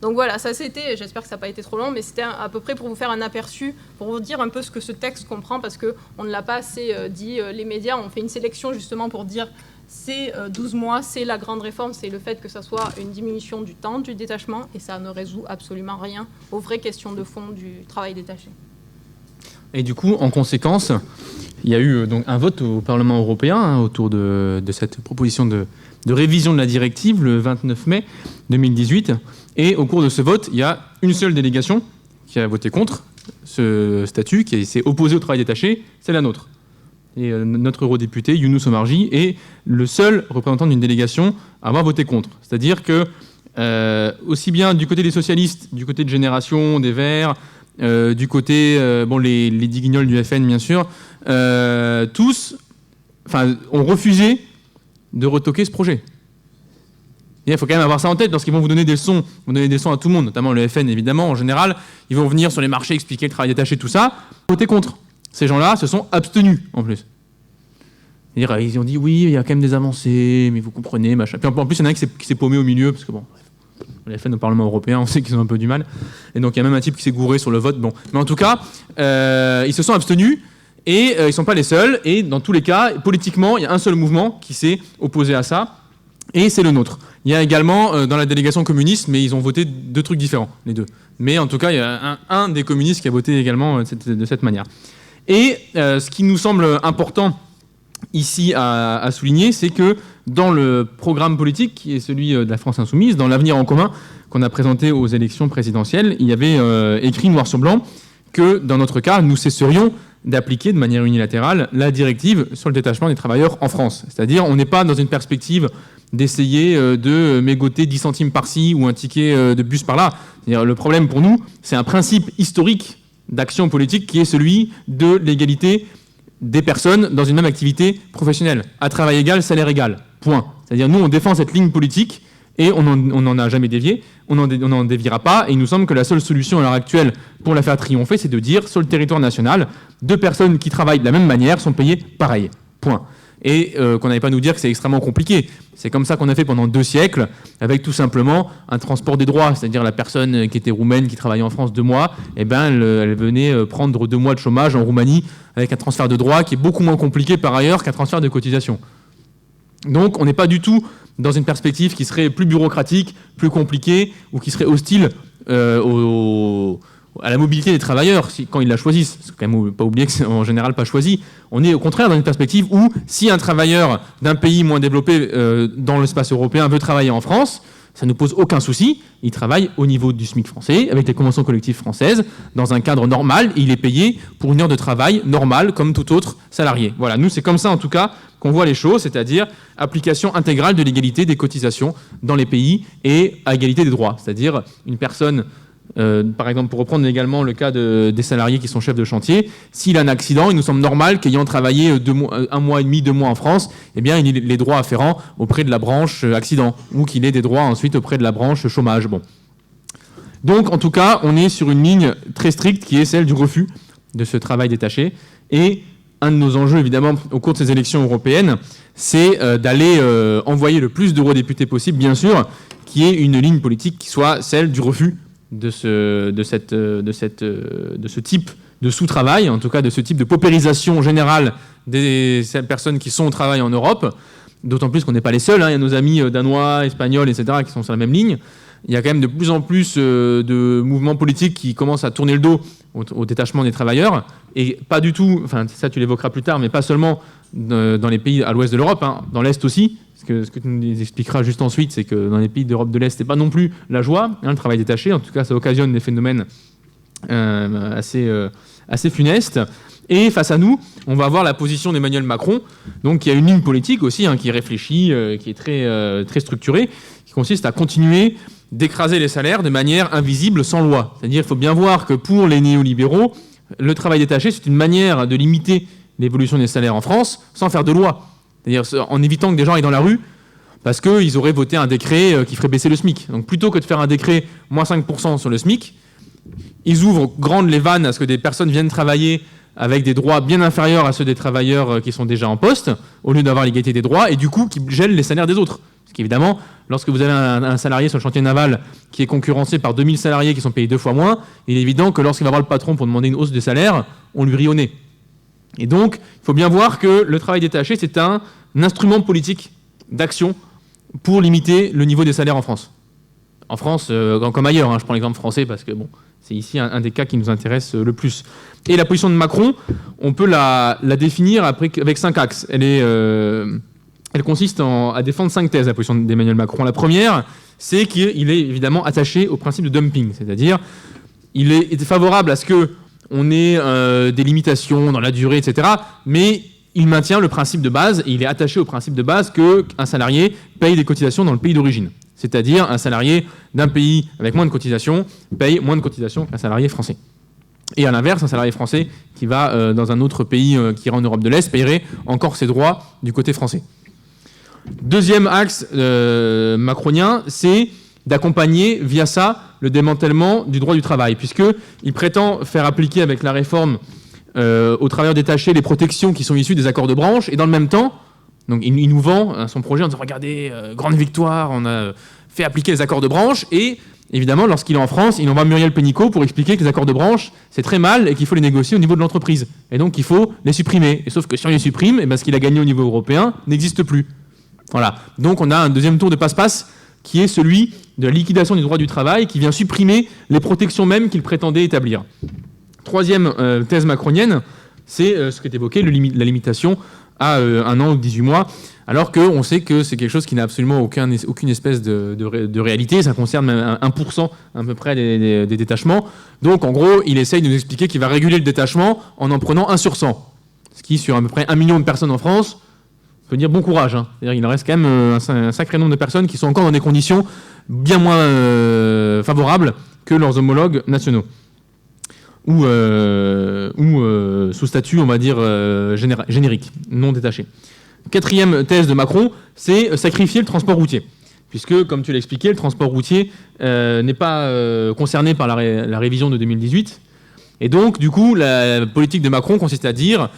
Donc voilà, ça c'était, j'espère que ça n'a pas été trop long, mais c'était à peu près pour vous faire un aperçu, pour vous dire un peu ce que ce texte comprend, parce qu'on ne l'a pas assez dit, les médias ont fait une sélection justement pour dire c'est 12 mois, c'est la grande réforme, c'est le fait que ça soit une diminution du temps du détachement, et ça ne résout absolument rien aux vraies questions de fond du travail détaché. Et du coup, en conséquence, il y a eu donc un vote au Parlement européen autour de cette proposition de révision de la directive le 29 mai 2018. Et au cours de ce vote, il y a une seule délégation qui a voté contre ce statut, qui s'est opposée au travail détaché, c'est la nôtre. Et notre eurodéputé, Younous Omarjee, est le seul représentant d'une délégation à avoir voté contre. C'est-à-dire que, aussi bien du côté des socialistes, du côté de Génération, des Verts, du côté, les dix guignols du FN, bien sûr, tous ont refusé de retoquer ce projet. Il faut quand même avoir ça en tête lorsqu'ils vont vous donner des leçons. Ils vont donner des leçons à tout le monde, notamment le FN évidemment. En général, ils vont venir sur les marchés expliquer le travail détaché, tout ça. Voter contre. Ces gens-là se sont abstenus en plus. Ils ont dit oui, il y a quand même des avancées, mais vous comprenez, machin. Puis en plus, il y en a un qui s'est paumé au milieu, parce que bon, le FN au Parlement européen, on sait qu'ils ont un peu du mal. Et donc il y a même un type qui s'est gouré sur le vote. Bon. Mais en tout cas, ils se sont abstenus. Et ils ne sont pas les seuls. Et dans tous les cas, politiquement, il y a un seul mouvement qui s'est opposé à ça. Et c'est le nôtre. Il y a également dans la délégation communiste, mais ils ont voté deux trucs différents, les deux. Mais en tout cas, il y a un des communistes qui a voté également de cette manière. Et ce qui nous semble important ici à souligner, c'est que dans le programme politique, qui est celui de la France Insoumise, dans l'avenir en commun qu'on a présenté aux élections présidentielles, il y avait écrit noir sur blanc que dans notre cas, nous cesserions d'appliquer de manière unilatérale la directive sur le détachement des travailleurs en France. C'est-à-dire, on n'est pas dans une perspective d'essayer de mégoter 10 centimes par-ci ou un ticket de bus par-là. C'est-à-dire, le problème pour nous, c'est un principe historique d'action politique qui est celui de l'égalité des personnes dans une même activité professionnelle. À travail égal, salaire égal. Point. C'est-à-dire, nous, on défend cette ligne politique et on n'en a jamais dévié, on n'en déviera pas, et il nous semble que la seule solution à l'heure actuelle pour la faire triompher, c'est de dire, sur le territoire national, 2 personnes qui travaillent de la même manière sont payées pareil. Point. Et qu'on n'allait pas nous dire que c'est extrêmement compliqué. C'est comme ça qu'on a fait pendant 2 siècles, avec tout simplement un transport des droits, c'est-à-dire la personne qui était roumaine, qui travaillait en France 2 mois, elle venait prendre 2 mois de chômage en Roumanie, avec un transfert de droits qui est beaucoup moins compliqué par ailleurs qu'un transfert de cotisation. Donc on n'est pas du tout dans une perspective qui serait plus bureaucratique, plus compliquée, ou qui serait hostile à la mobilité des travailleurs quand ils la choisissent. Il ne faut quand même pas oublier que c'est en général pas choisi. On est au contraire dans une perspective où si un travailleur d'un pays moins développé dans l'espace européen veut travailler en France, ça ne pose aucun souci. Il travaille au niveau du SMIC français, avec les conventions collectives françaises, dans un cadre normal, et il est payé pour une heure de travail normale, comme tout autre salarié. Voilà, nous, c'est comme ça, en tout cas, qu'on voit les choses, c'est-à-dire application intégrale de l'égalité des cotisations dans les pays et à égalité des droits. C'est-à-dire une personne, par exemple, pour reprendre également le cas des salariés qui sont chefs de chantier, s'il a un accident, il nous semble normal qu'ayant travaillé 1 mois et demi, 2 mois en France, eh bien, il ait les droits afférents auprès de la branche accident, ou qu'il ait des droits ensuite auprès de la branche chômage. Bon. Donc, en tout cas, on est sur une ligne très stricte qui est celle du refus de ce travail détaché. Et un de nos enjeux, évidemment, au cours de ces élections européennes, c'est d'aller envoyer le plus d'eurodéputés possible, bien sûr, qui est une ligne politique qui soit celle du refus de ce type de sous-travail, en tout cas de ce type de paupérisation générale des personnes qui sont au travail en Europe, d'autant plus qu'on n'est pas les seuls, hein. Il y a nos amis danois, espagnols, etc., qui sont sur la même ligne. Il y a quand même de plus en plus de mouvements politiques qui commencent à tourner le dos au détachement des travailleurs, et pas du tout, enfin ça tu l'évoqueras plus tard, mais pas seulement dans les pays à l'ouest de l'Europe, hein, dans l'Est aussi. Ce que tu nous expliqueras juste ensuite, c'est que dans les pays d'Europe de l'Est, c'est pas non plus la joie, hein, le travail détaché. En tout cas, ça occasionne des phénomènes assez funestes. Et face à nous, on va avoir la position d'Emmanuel Macron, donc qui a une ligne politique aussi, hein, qui réfléchit, qui est très structurée, qui consiste à continuer d'écraser les salaires de manière invisible, sans loi. C'est-à-dire qu'il faut bien voir que pour les néolibéraux, le travail détaché, c'est une manière de limiter l'évolution des salaires en France sans faire de loi. C'est-à-dire en évitant que des gens aillent dans la rue parce qu'ils auraient voté un décret qui ferait baisser le SMIC. Donc plutôt que de faire un décret moins 5% sur le SMIC, ils ouvrent grandes les vannes à ce que des personnes viennent travailler avec des droits bien inférieurs à ceux des travailleurs qui sont déjà en poste, au lieu d'avoir l'égalité des droits, et du coup qui gèlent les salaires des autres. Parce qu'évidemment, lorsque vous avez un salarié sur le chantier naval qui est concurrencé par 2000 salariés qui sont payés 2 fois moins, il est évident que lorsqu'il va voir le patron pour demander une hausse de salaire, on lui rit au nez. Et donc, il faut bien voir que le travail détaché, c'est un instrument politique d'action pour limiter le niveau des salaires en France. En France, comme ailleurs, hein, je prends l'exemple français parce que bon, c'est ici un des cas qui nous intéresse le plus. Et la position de Macron, on peut la définir avec 5 axes. Elle consiste à défendre 5 thèses, la position d'Emmanuel Macron. La première, c'est qu'il est évidemment attaché au principe de dumping, c'est-à-dire il est favorable à ce qu'on ait des limitations dans la durée, etc., mais il maintient le principe de base, et il est attaché au principe de base qu'un salarié paye des cotisations dans le pays d'origine. C'est-à-dire un salarié d'un pays avec moins de cotisations paye moins de cotisations qu'un salarié français. Et à l'inverse, un salarié français qui va dans un autre pays qui ira en Europe de l'Est paierait encore ses droits du côté français. Deuxième axe macronien, c'est d'accompagner via ça le démantèlement du droit du travail, puisqu'il prétend faire appliquer avec la réforme aux travailleurs détachés les protections qui sont issues des accords de branche, et dans le même temps, donc il nous vend son projet en disant « Regardez, grande victoire, on a fait appliquer les accords de branche », et évidemment, lorsqu'il est en France, il envoie Muriel Pénicaud pour expliquer que les accords de branche, c'est très mal et qu'il faut les négocier au niveau de l'entreprise. Et donc, il faut les supprimer. Et sauf que si on les supprime, et ben, ce qu'il a gagné au niveau européen n'existe plus. Voilà. Donc, on a un deuxième tour de passe-passe qui est celui de la liquidation du droit du travail, qui vient supprimer les protections mêmes qu'il prétendait établir. Troisième thèse macronienne, c'est ce qui est évoqué, la limitation à 1 an ou 18 mois, alors qu'on sait que c'est quelque chose qui n'a absolument aucune espèce de réalité. Ça concerne même 1% à peu près des détachements. Donc, en gros, il essaye de nous expliquer qu'il va réguler le détachement en prenant 1 sur 100. Ce qui, sur à peu près 1 million de personnes en France, peut dire bon courage. Hein. C'est-à-dire qu'il reste quand même un sacré nombre de personnes qui sont encore dans des conditions bien moins favorables que leurs homologues nationaux. Ou sous statut, on va dire, générique, non détaché. Quatrième thèse de Macron, c'est sacrifier le transport routier. Puisque, comme tu l'as expliqué, le transport routier n'est pas concerné par la révision de 2018. Et donc, du coup, la politique de Macron consiste à dire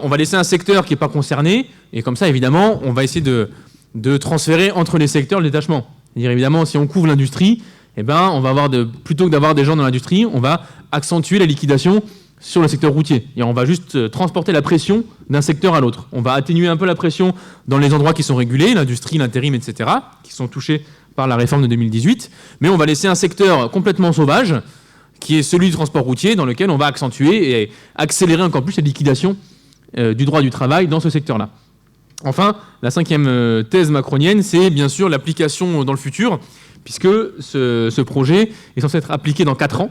on va laisser un secteur qui n'est pas concerné, et comme ça, évidemment, on va essayer de transférer entre les secteurs le détachement. C'est-à-dire, évidemment, si on couvre l'industrie, on va avoir plutôt que d'avoir des gens dans l'industrie, on va accentuer la liquidation sur le secteur routier. Et on va juste transporter la pression d'un secteur à l'autre. On va atténuer un peu la pression dans les endroits qui sont régulés, l'industrie, l'intérim, etc., qui sont touchés par la réforme de 2018. Mais on va laisser un secteur complètement sauvage, qui est celui du transport routier, dans lequel on va accentuer et accélérer encore plus la liquidation du droit du travail dans ce secteur-là. Enfin, la cinquième thèse macronienne, c'est bien sûr l'application dans le futur, puisque ce projet est censé être appliqué dans 4 ans.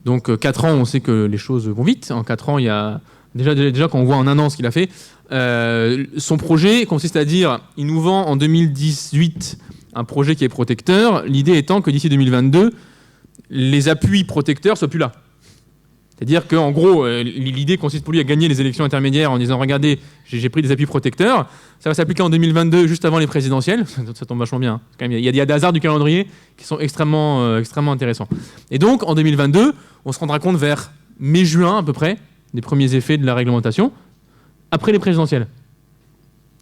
Donc 4 ans, on sait que les choses vont vite. En 4 ans, il y a déjà quand on voit en 1 an ce qu'il a fait, son projet consiste à dire, il nous vend en 2018 un projet qui est protecteur, l'idée étant que d'ici 2022, les appuis protecteurs soient plus là. C'est-à-dire qu'en gros, l'idée consiste pour lui à gagner les élections intermédiaires en disant « Regardez, j'ai pris des appuis protecteurs, ça va s'appliquer en 2022, juste avant les présidentielles. » Ça tombe vachement bien. Hein. Il y a des hasards du calendrier qui sont extrêmement intéressants. Et donc, en 2022, on se rendra compte vers mai-juin à peu près des premiers effets de la réglementation, après les présidentielles.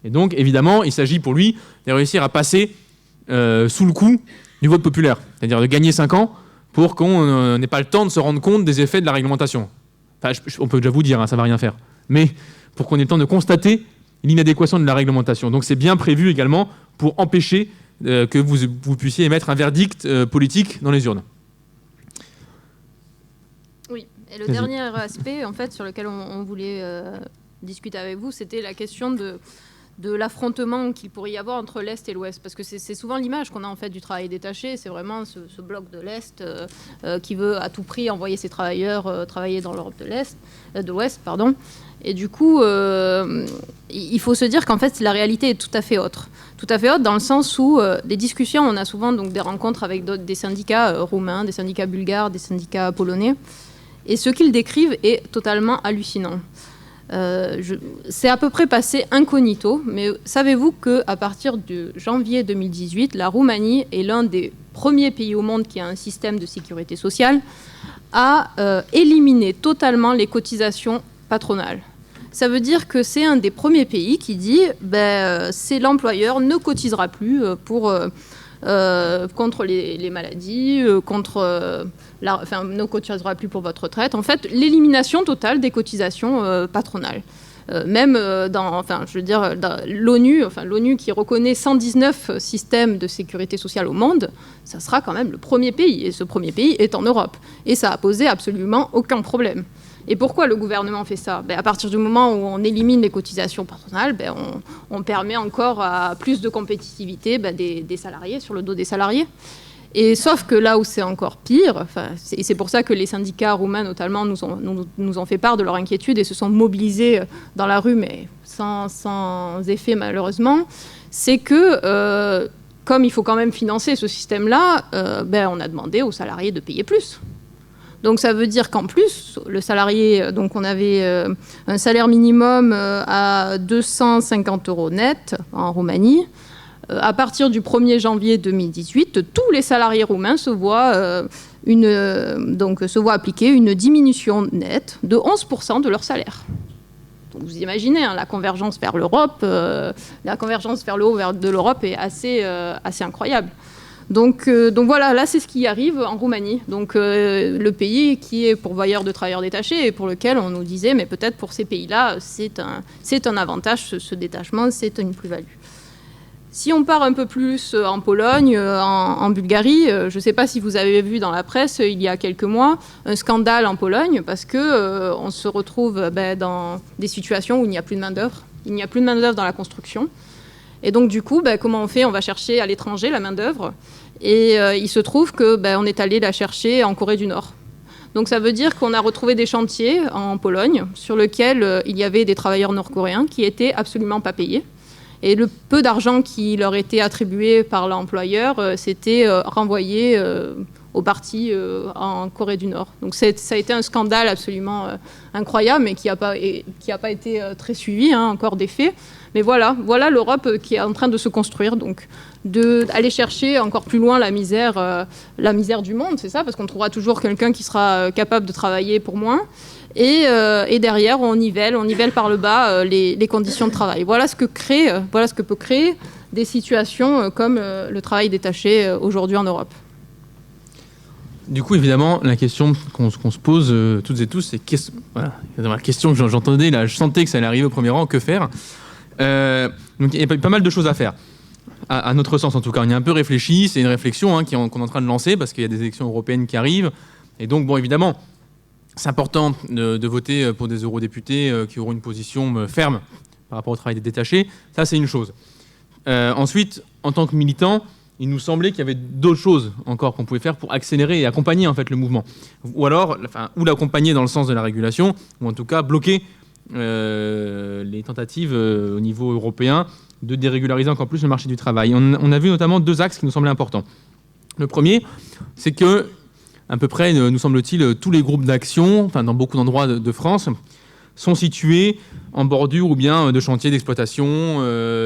Et donc, évidemment, il s'agit pour lui de réussir à passer sous le coup du vote populaire. C'est-à-dire de gagner 5 ans pour qu'on n'ait pas le temps de se rendre compte des effets de la réglementation. Enfin, on peut déjà vous dire, hein, ça ne va rien faire. Mais pour qu'on ait le temps de constater l'inadéquation de la réglementation. Donc c'est bien prévu également pour empêcher que vous puissiez émettre un verdict politique dans les urnes. Oui, et le dernier aspect en fait, sur lequel on voulait discuter avec vous, c'était la question de l'affrontement qu'il pourrait y avoir entre l'Est et l'Ouest. Parce que c'est souvent l'image qu'on a en fait du travail détaché. C'est vraiment ce bloc de l'Est qui veut à tout prix envoyer ses travailleurs travailler dans l'Europe de l'Ouest. Et du coup, il faut se dire qu'en fait, la réalité est tout à fait autre. Tout à fait autre dans le sens où des discussions, on a souvent donc, des rencontres avec des syndicats roumains, des syndicats bulgares, des syndicats polonais. Et ce qu'ils décrivent est totalement hallucinant. C'est à peu près passé incognito, mais savez-vous qu'à partir de janvier 2018, la Roumanie est l'un des premiers pays au monde qui a un système de sécurité sociale, a éliminé totalement les cotisations patronales. Ça veut dire que c'est un des premiers pays qui dit c'est l'employeur ne cotisera plus contre les maladies, ne cotisera plus pour votre retraite. En fait, l'élimination totale des cotisations patronales. Dans l'ONU qui reconnaît 119 systèmes de sécurité sociale au monde, ça sera quand même le premier pays. Et ce premier pays est en Europe. Et ça a posé absolument aucun problème. Et pourquoi le gouvernement fait ça ? À partir du moment où on élimine les cotisations patronales, on permet encore à plus de compétitivité des salariés, sur le dos des salariés. Et sauf que là où c'est encore pire, c'est pour ça que les syndicats roumains notamment nous ont fait part de leur inquiétude et se sont mobilisés dans la rue, mais sans effet malheureusement, c'est que comme il faut quand même financer ce système-là, on a demandé aux salariés de payer plus. Donc ça veut dire qu'en plus, le salarié, donc on avait un salaire minimum à 250 € net en Roumanie. À partir du 1er janvier 2018, tous les salariés roumains se voient appliquer une diminution nette de 11% de leur salaire. Donc vous imaginez, la convergence vers l'Europe, la convergence vers le haut de l'Europe est assez incroyable. Donc voilà, là c'est ce qui arrive en Roumanie. Donc le pays qui est pourvoyeur de travailleurs détachés et pour lequel on nous disait, mais peut-être pour ces pays-là, c'est un avantage, ce détachement, c'est une plus-value. Si on part un peu plus en Pologne, en Bulgarie, je ne sais pas si vous avez vu dans la presse il y a quelques mois un scandale en Pologne parce qu'on se retrouve dans des situations où il n'y a plus de main-d'œuvre. Il n'y a plus de main-d'œuvre dans la construction. Et donc du coup, comment on fait ? On va chercher à l'étranger la main-d'œuvre. Et il se trouve qu'on est allé la chercher en Corée du Nord. Donc ça veut dire qu'on a retrouvé des chantiers en Pologne sur lesquels il y avait des travailleurs nord-coréens qui n'étaient absolument pas payés. Et le peu d'argent qui leur était attribué par l'employeur, c'était renvoyé au parti en Corée du Nord. Donc ça a été un scandale absolument incroyable, mais qui n'a pas été très suivi, encore des faits. Mais voilà l'Europe qui est en train de se construire, donc d'aller chercher encore plus loin la misère du monde, c'est ça, parce qu'on trouvera toujours quelqu'un qui sera capable de travailler pour moins. Et derrière, on nivelle par le bas les conditions de travail. Voilà ce que peut créer des situations comme le travail détaché aujourd'hui en Europe. Du coup, évidemment, la question qu'on se pose toutes et tous, c'est la question que j'entendais, là, je sentais que ça allait arriver au premier rang, que faire ? Donc il y a pas mal de choses à faire. À notre sens, en tout cas, on y a un peu réfléchi. C'est une réflexion qu'on est en train de lancer parce qu'il y a des élections européennes qui arrivent. Et donc, évidemment, c'est important de voter pour des eurodéputés qui auront une position ferme par rapport au travail des détachés. Ça, c'est une chose. Ensuite, en tant que militant, il nous semblait qu'il y avait d'autres choses encore qu'on pouvait faire pour accélérer et accompagner en fait le mouvement. Ou alors, ou l'accompagner dans le sens de la régulation, ou en tout cas bloquer les tentatives au niveau européen de dérégulariser encore plus le marché du travail. On a vu notamment deux axes qui nous semblaient importants. Le premier, c'est que à peu près, nous semble-t-il, tous les groupes d'action, dans beaucoup d'endroits de France, sont situés en bordure ou bien de chantiers d'exploitation,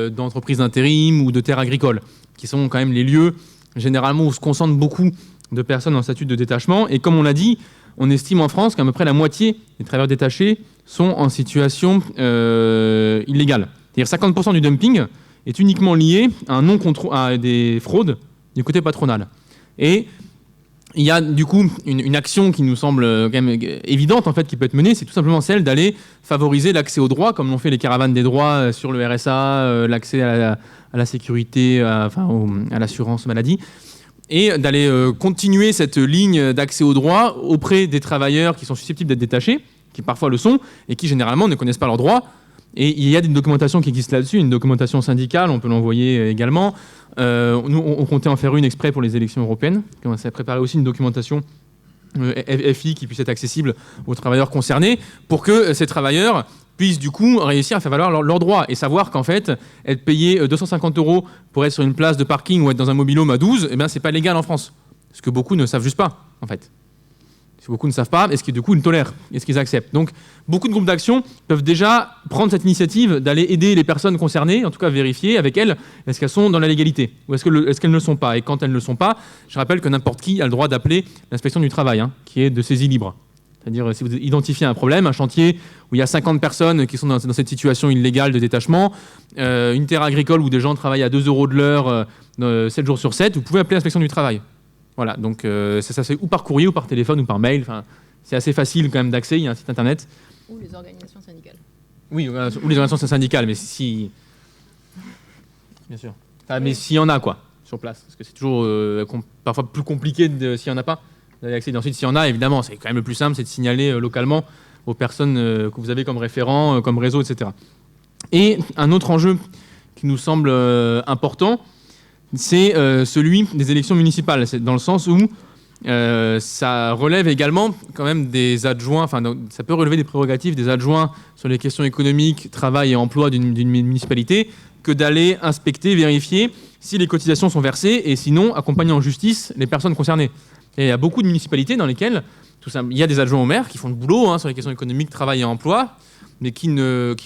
d'entreprises d'intérim ou de terres agricoles, qui sont quand même les lieux, généralement, où se concentrent beaucoup de personnes en statut de détachement. Et comme on l'a dit, on estime en France qu'à peu près la moitié des travailleurs détachés sont en situation illégale. C'est-à-dire 50% du dumping est uniquement lié à des fraudes du côté patronal. Et il y a du coup une action qui nous semble quand même évidente en fait, qui peut être menée, c'est tout simplement celle d'aller favoriser l'accès aux droits, comme l'ont fait les caravanes des droits sur le RSA, l'accès à la sécurité, à l'assurance maladie, et d'aller continuer cette ligne d'accès aux droits auprès des travailleurs qui sont susceptibles d'être détachés, qui parfois le sont, et qui généralement ne connaissent pas leurs droits. Et il y a des documentations qui existent là-dessus, une documentation syndicale, on peut l'envoyer également. Nous, on comptait en faire une exprès pour les élections européennes. On s'est préparé aussi une documentation FI qui puisse être accessible aux travailleurs concernés pour que ces travailleurs puissent du coup réussir à faire valoir leurs droits et savoir qu'en fait, être payé 250 € pour être sur une place de parking ou être dans un mobil-home à 12, c'est pas légal en France. Ce que beaucoup ne savent juste pas, en fait. Ce que beaucoup ne savent pas, est-ce qu'ils du coup ils tolèrent, est-ce qu'ils acceptent. Donc beaucoup de groupes d'action peuvent déjà prendre cette initiative d'aller aider les personnes concernées, en tout cas vérifier avec elles, est-ce qu'elles sont dans la légalité ou est-ce qu'elles ne le sont pas. Et quand elles ne le sont pas, je rappelle que n'importe qui a le droit d'appeler l'inspection du travail, qui est de saisie libre. C'est-à-dire, si vous identifiez un problème, un chantier où il y a 50 personnes qui sont dans cette situation illégale de détachement, une terre agricole où des gens travaillent à 2 € de l'heure 7 jours sur 7, vous pouvez appeler l'inspection du travail. Voilà, donc ça se fait ou par courrier, ou par téléphone, ou par mail. Enfin, c'est assez facile quand même d'accès, il y a un site internet. Ou les organisations syndicales. Oui, ou les organisations syndicales, mais si... Bien sûr. Enfin, mais s'il y en a, quoi, sur place. Parce que c'est toujours parfois plus compliqué s'il n'y en a pas d'aller accéder. Ensuite, s'il y en a, évidemment, c'est quand même le plus simple, c'est de signaler localement aux personnes que vous avez comme référents, comme réseau, etc. Et un autre enjeu qui nous semble important, c'est celui des élections municipales. C'est dans le sens où ça relève également quand même des adjoints, enfin ça peut relever des prérogatives des adjoints sur les questions économiques, travail et emploi d'une municipalité, que d'aller inspecter, vérifier si les cotisations sont versées et sinon accompagner en justice les personnes concernées. Et il y a beaucoup de municipalités dans lesquelles il y a des adjoints au maire qui font le boulot sur les questions économiques, travail et emploi, mais qui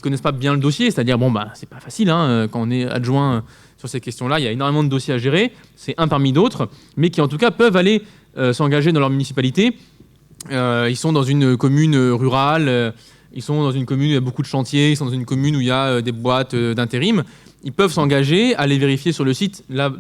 connaissent pas bien le dossier. C'est-à-dire, c'est pas facile quand on est adjoint sur ces questions-là. Il y a énormément de dossiers à gérer. C'est un parmi d'autres, mais qui en tout cas peuvent aller s'engager dans leur municipalité. Ils sont dans une commune rurale, ils sont dans une commune où il y a beaucoup de chantiers, ils sont dans une commune où il y a des boîtes d'intérim. Ils peuvent s'engager, aller vérifier sur le site, là,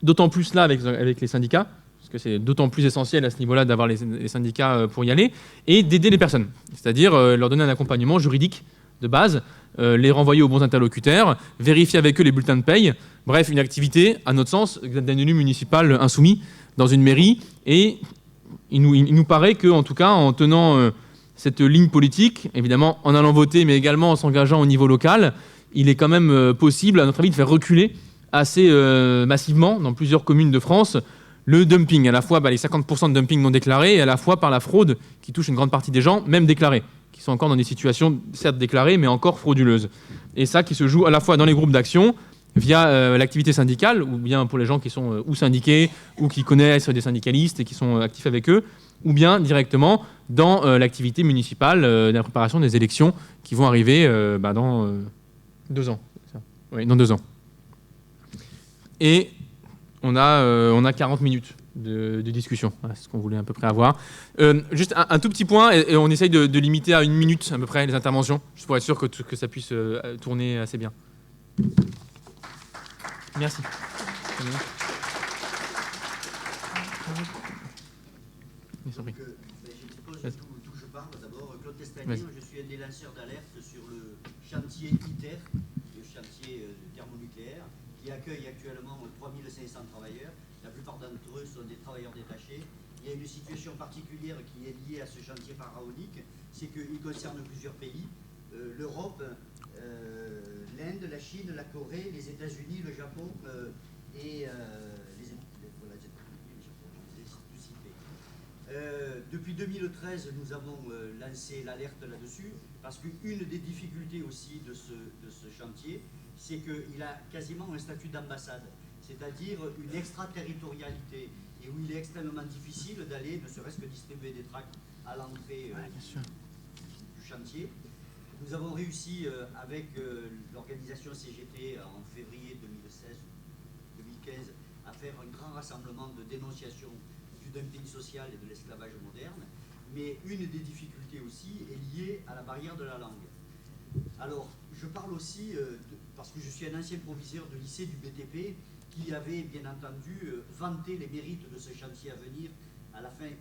d'autant plus là avec les syndicats, parce que c'est d'autant plus essentiel à ce niveau-là d'avoir les syndicats pour y aller, et d'aider les personnes, c'est-à-dire leur donner un accompagnement juridique de base, les renvoyer aux bons interlocuteurs, vérifier avec eux les bulletins de paye, bref, une activité, à notre sens, d'un élu municipal insoumis dans une mairie, et il nous paraît qu'en tout cas, en tenant cette ligne politique, évidemment en allant voter, mais également en s'engageant au niveau local, il est quand même possible, à notre avis, de faire reculer assez massivement dans plusieurs communes de France le dumping, à la fois les 50% de dumping non déclaré et à la fois par la fraude qui touche une grande partie des gens, même déclarés, qui sont encore dans des situations certes déclarées, mais encore frauduleuses. Et ça qui se joue à la fois dans les groupes d'action, via l'activité syndicale, ou bien pour les gens qui sont ou syndiqués, ou qui connaissent des syndicalistes et qui sont actifs avec eux, ou bien directement dans l'activité municipale de la préparation des élections qui vont arriver dans 2 ans. Oui, dans 2 ans. Et on a 40 minutes de discussion. Voilà, c'est ce qu'on voulait à peu près avoir. Juste un tout petit point, et on essaye de limiter à 1 minute à peu près les interventions, juste pour être sûr que ça puisse tourner assez bien. Merci. D'où je parle d'abord, Claude Testagnier, je suis un des lanceurs d'alerte sur le chantier ITER, le chantier thermonucléaire, qui accueille actuellement 3500 travailleurs. La plupart d'entre eux sont des travailleurs détachés. Il y a une situation particulière qui est liée à ce chantier pharaonique, c'est qu'il concerne plusieurs pays, l'Europe, l'Inde, la Chine, la Corée, les États-Unis, le Japon et depuis 2013, nous avons lancé l'alerte là-dessus, parce qu'une des difficultés aussi de ce chantier, c'est qu'il a quasiment un statut d'ambassade, c'est-à-dire une extraterritorialité, et où il est extrêmement difficile d'aller, ne serait-ce que distribuer des tracts à l'entrée du chantier. Nous avons réussi avec l'organisation CGT en février 2016-2015 à faire un grand rassemblement de dénonciation du dumping social et de l'esclavage moderne, mais une des difficultés aussi est liée à la barrière de la langue. Alors, je parle aussi, parce que je suis un ancien proviseur de lycée du BTP, qui avait bien entendu vanté les mérites de ce chantier à venir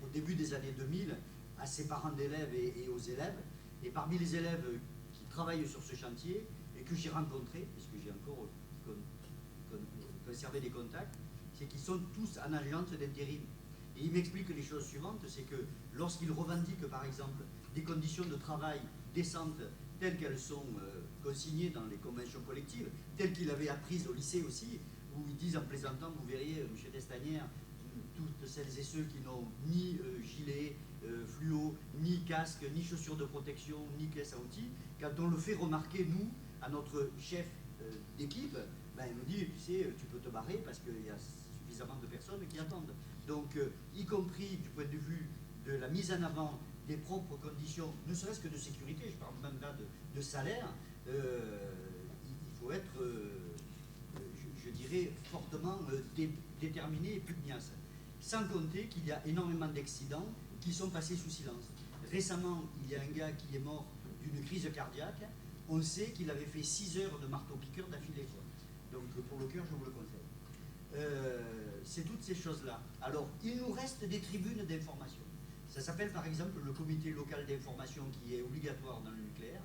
au début des années 2000, à ses parents d'élèves et aux élèves. Et parmi les élèves qui travaillent sur ce chantier, et que j'ai rencontrés, puisque j'ai encore conservé des contacts, c'est qu'ils sont tous en agence d'intérim. Et ils m'expliquent les choses suivantes, c'est que lorsqu'ils revendiquent par exemple des conditions de travail décentes telles qu'elles sont consignées dans les conventions collectives, telles qu'ils avaient apprises au lycée aussi, où ils disent en plaisantant, vous verriez, M. Testagnier, toutes celles et ceux qui n'ont ni gilet fluo, ni casque, ni chaussures de protection, ni caisse à outils, quand on le fait remarquer, nous, à notre chef d'équipe, il nous dit, tu sais, tu peux te barrer parce qu'il y a suffisamment de personnes qui attendent. Donc, y compris du point de vue de la mise en avant des propres conditions, ne serait-ce que de sécurité, je parle même là de salaire, il faut être, je dirais, fortement déterminé et pugnace. Sans compter qu'il y a énormément d'accidents qui sont passés sous silence. récemment, il y a un gars qui est mort d'une crise cardiaque. On sait qu'il avait fait 6 heures de marteau-piqueur d'affilée. Donc pour le cœur, je vous le conseille. C'est toutes ces choses-là. Alors, il nous reste des tribunes d'information. Ça s'appelle par exemple le comité local d'information qui est obligatoire dans le nucléaire,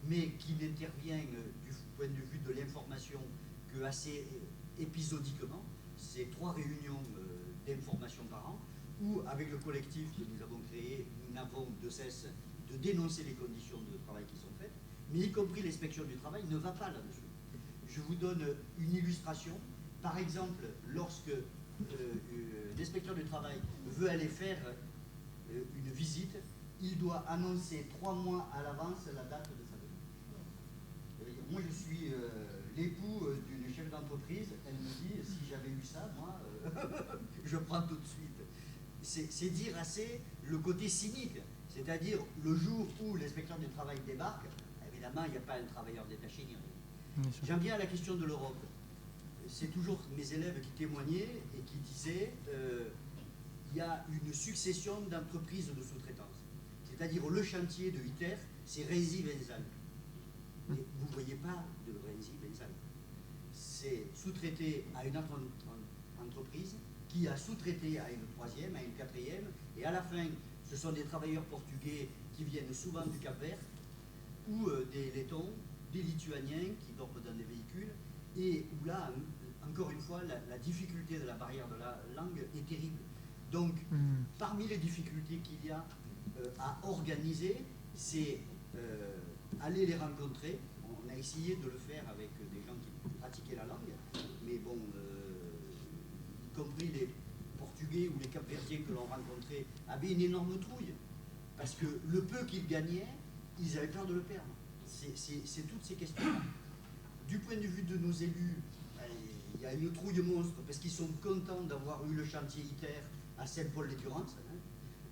mais qui n'intervient du point de vue de l'information que assez épisodiquement. C'est 3 réunions d'information par an, où avec le collectif que nous avons créé, nous n'avons de cesse de dénoncer les conditions de travail qui sont faites, mais y compris l'inspection du travail ne va pas là-dessus. Je vous donne une illustration. Par exemple, lorsque l'inspecteur du travail veut aller faire une visite, il doit annoncer 3 mois à l'avance la date de sa venue. Moi, je suis l'époux d'une chef d'entreprise. Elle me dit, si j'avais eu ça, moi, je prends tout de suite. C'est dire assez le côté cynique. C'est-à-dire, le jour où l'inspecteur du travail débarque, évidemment, il n'y a pas un travailleur détaché ni rien. J'en viens à la question de l'Europe. C'est toujours mes élèves qui témoignaient et qui disaient il y a une succession d'entreprises de sous-traitance. C'est-à-dire le chantier de ITER, c'est Renzi-Wenzal. Mais vous ne voyez pas de Renzi-Wenzal. C'est sous-traité à une autre entreprise qui a sous-traité à une 3e, à une 4e, et à la fin, ce sont des travailleurs portugais qui viennent souvent du Cap-Vert, ou des Lettons, des Lituaniens qui dorment dans des véhicules, et où là, encore une fois, la difficulté de la barrière de la langue est terrible. Donc, parmi les difficultés qu'il y a à organiser, c'est aller les rencontrer. On a essayé de le faire avec des gens qui pratiquaient la langue, mais bon, y compris les Portugais ou les Cap-Verdiens que l'on rencontrait avaient une énorme trouille, parce que le peu qu'ils gagnaient, ils avaient peur de le perdre. C'est toutes ces questions-là. Du point de vue de nos élus, il y a une trouille monstre, parce qu'ils sont contents d'avoir eu le chantier ITER à Saint-Paul-les-Durance,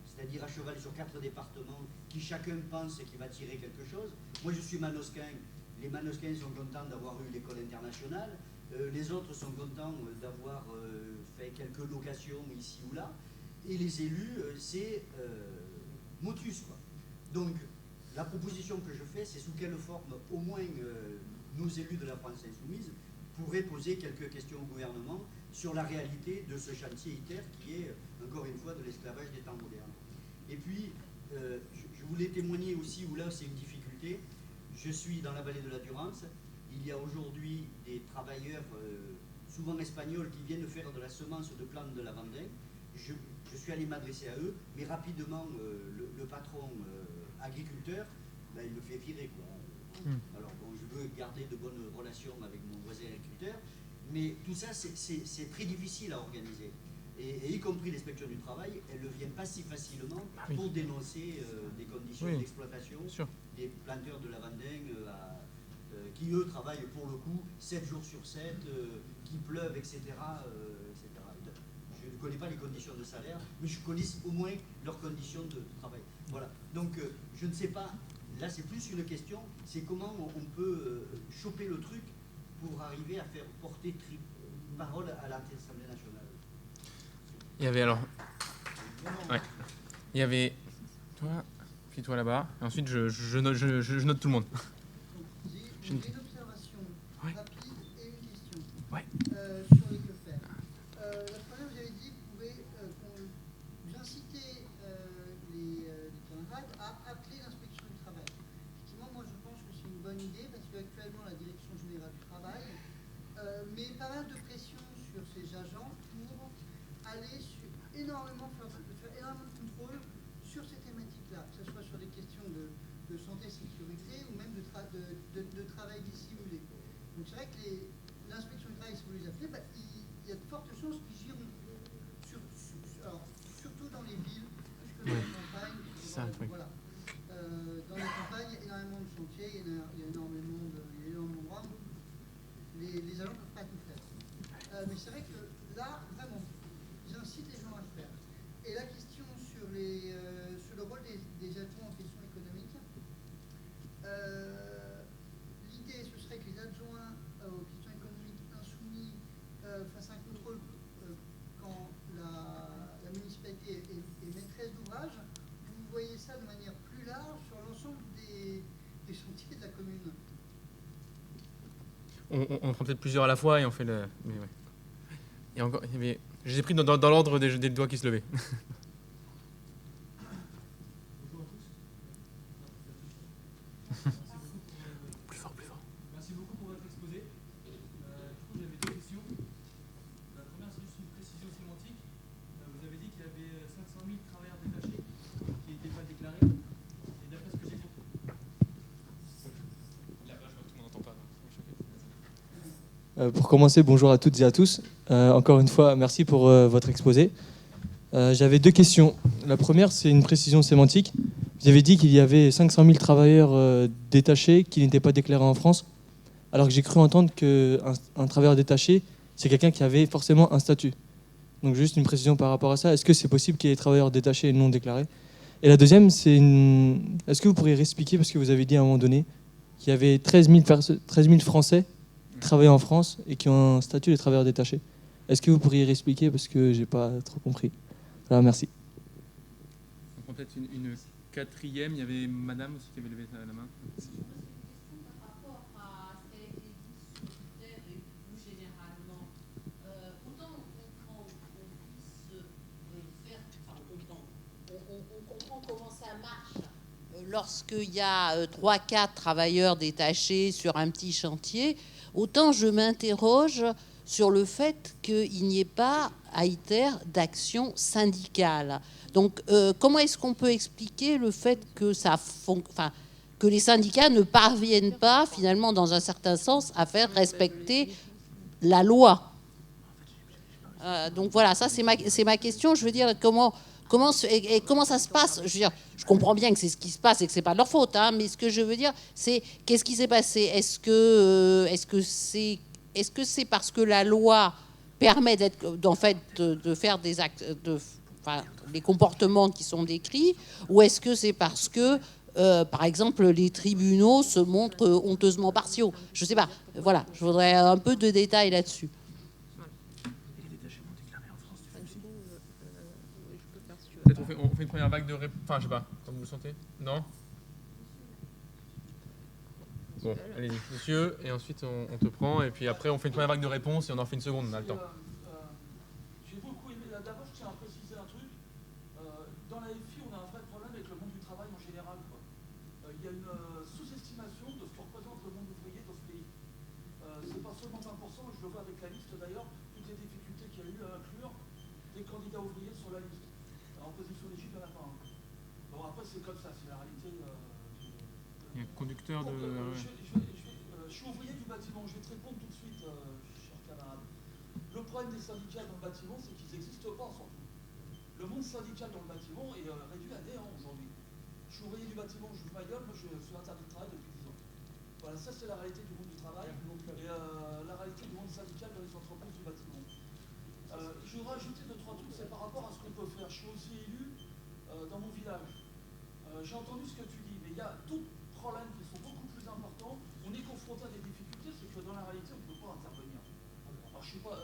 c'est-à-dire à cheval sur 4 départements, qui chacun pense qu'il va tirer quelque chose. Moi, je suis manosquin. Les manosquins sont contents d'avoir eu l'école internationale. Les autres sont contents d'avoir fait quelques locations ici ou là. Et les élus, c'est motus, quoi. Donc, la proposition que je fais, c'est sous quelle forme, au moins, nos élus de la France insoumise pourraient poser quelques questions au gouvernement sur la réalité de ce chantier ITER qui est, encore une fois, de l'esclavage des temps modernes. Et puis, je voulais témoigner aussi où là, c'est une difficulté. Je suis dans la vallée de la Durance. Il y a aujourd'hui des travailleurs, souvent espagnols, qui viennent faire de la semence de plantes de lavandin. Je suis allé m'adresser à eux, mais rapidement, le patron agriculteur, là, il me fait virer, quoi. Alors, bon, je veux garder de bonnes relations avec mon voisin agriculteur, mais tout ça, c'est très difficile à organiser. Et y compris l'inspection du travail, elle ne vient pas si facilement pour dénoncer des conditions d'exploitation des planteurs de lavandin qui, eux, travaillent pour le coup 7 jours sur 7, qui pleuvent, etc., etc. Je ne connais pas les conditions de salaire, mais je connais au moins leurs conditions de travail. Voilà. Donc, je ne sais pas, là, c'est plus une question, c'est comment on peut choper le truc pour arriver à faire porter parole à l'Assemblée nationale. Il y avait alors... Ouais. Il y avait toi, puis toi là-bas, et ensuite je note tout le monde. J'ai une observation rapide et une question sur les que faire. La première, vous avez dit que vous incitez les camarades à appeler l'inspection du travail. Effectivement, moi je pense que c'est une bonne idée parce qu'actuellement la direction générale du travail met pas mal de pression sur ses agents pour aller faire énormément de contrôle sur ces thématiques-là, que ce soit sur des questions de santé-sécurité ou même de travail dissimulé. Donc c'est vrai que l'inspection du travail, si vous les appelez, il y a de fortes chances qu'ils iront, surtout dans les villes, plus que dans les campagnes. Voilà. Dans les campagnes, il y a énormément de chantiers, il y a énormément d'endroits où les agents ne peuvent pas tout faire. Mais c'est vrai que là, vraiment, j'incite les gens à le faire. Et la question sur le rôle des adjoints en question économique, l'idée, ce serait que les adjoints aux questions économiques insoumis fassent un contrôle quand la municipalité est maîtresse d'ouvrage. Vous voyez ça de manière on prend peut-être plusieurs à la fois et on fait le... Mais ouais. Et encore, je les ai pris dans l'ordre des doigts qui se levaient. Plus fort. Merci beaucoup pour votre exposé. Du coup, j'avais deux questions. La première, c'est juste une précision sémantique. Vous avez dit qu'il y avait 500 000 travailleurs détachés qui n'étaient pas déclarés. Et d'après ce que j'ai compris... Là-bas, je vois que tout le monde n'entend pas. Pour commencer, bonjour à toutes et à tous. Encore une fois, merci pour votre exposé. J'avais deux questions. La première, c'est une précision sémantique. Vous avez dit qu'il y avait 500 000 travailleurs détachés qui n'étaient pas déclarés en France, alors que j'ai cru entendre qu'un travailleur détaché, c'est quelqu'un qui avait forcément un statut. Donc juste une précision par rapport à ça. Est-ce que c'est possible qu'il y ait des travailleurs détachés et non déclarés? Et la deuxième, c'est est-ce que vous pourriez réexpliquer, parce que vous avez dit à un moment donné qu'il y avait 13 000 Français qui travaillent en France et qui ont un statut de travailleurs détachés. Est-ce que vous pourriez réexpliquer, parce que j'ai pas trop compris. Voilà, merci. Donc peut-être une quatrième, il y avait madame aussi qui avait levé la main. Par rapport à ce qui a été dit sur Twitter et plus généralement, autant on comprend qu'on puisse faire, enfin on comprend comment ça marche lorsqu'il y a 3-4 travailleurs détachés sur un petit chantier, autant je m'interroge sur le fait qu'il n'y ait pas à ITER d'action syndicale. Donc, comment est-ce qu'on peut expliquer le fait que que les syndicats ne parviennent pas, finalement, dans un certain sens, à faire respecter la loi? Donc voilà, ça c'est ma question. Je veux dire, comment ça se passe? Je veux dire, je comprends bien que c'est ce qui se passe et que c'est pas de leur faute, hein, mais ce que je veux dire, c'est qu'est-ce qui s'est passé? Est-ce que c'est parce que la loi permet de faire des actes, les comportements qui sont décrits, ou est-ce que c'est parce que, par exemple, les tribunaux se montrent honteusement partiaux? Je ne sais pas. Voilà, je voudrais un peu de détails là-dessus. Peut-être on fait une première vague de réponses. Enfin, je sais pas, comme vous le sentez. Non? Bon, allez-y, monsieur, et ensuite on te prend, et puis après on fait une première vague de réponses et on en fait une seconde, on a le temps. J'ai beaucoup aimé. D'abord, je tiens à préciser un truc. Dans la FI, on a un vrai problème avec le monde du travail en général, quoi. Il y a une sous-estimation de ce que représente le monde ouvrier dans ce pays. C'est pas seulement 20%, je le vois avec la liste d'ailleurs, toutes les difficultés qu'il y a eu à inclure des candidats ouvriers sur la liste. Alors, en position d'équipe, il n'y en a pas un. Bon, après, c'est comme ça, c'est la réalité. Il y a un conducteur de... Je suis ouvrier du bâtiment, je vais te répondre tout de suite, cher camarade. Le problème des syndicats dans le bâtiment, c'est qu'ils n'existent pas, surtout. Le monde syndical dans le bâtiment est réduit à néant aujourd'hui. Je suis ouvrier du bâtiment, je joue ma gueule, moi je suis interdit de travail depuis 10 ans. Voilà, ça c'est la réalité du monde du travail et la réalité du monde syndical dans les entreprises du bâtiment. Je voudrais ajouter 2-3 trucs, c'est par rapport à ce qu'on peut faire. Je suis aussi élu dans mon village. J'ai entendu ce que tu dis, mais il y a d'autres problèmes qui sont beaucoup plus importants. On est confronté à des difficultés, c'est que dans la réalité, on ne peut pas intervenir. Alors je suis pas...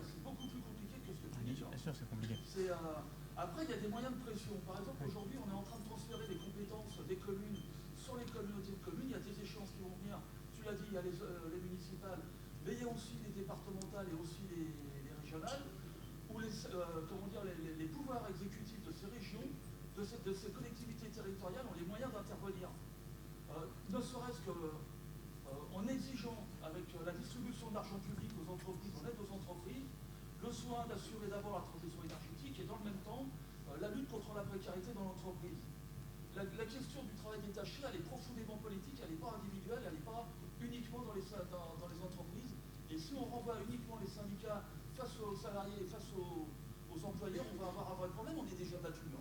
c'est beaucoup plus compliqué que ce que tu dis. Bien sûr, c'est compliqué. Après, il y a des moyens de pression. Par exemple, aujourd'hui, on est en train de transférer les compétences des communes sur les communautés de communes. Il y a des échéances qui vont venir. Tu l'as dit, il y a les municipales, mais il y a aussi les départementales et aussi les régionales, où les pouvoirs exécutifs de ces régions, de ces collectivités territoriales ont les moyens d'intervenir. Ne serait-ce qu'en exigeant, avec la distribution de l'argent public aux entreprises, en aide aux entreprises, le soin d'assurer d'abord la transition énergétique et dans le même temps la lutte contre la précarité dans l'entreprise. La question du travail détaché, elle est profondément politique, elle n'est pas individuelle, elle n'est pas uniquement dans les entreprises. Et si on renvoie uniquement les syndicats face aux salariés et face aux employeurs, on va avoir un vrai problème. On est déjà battu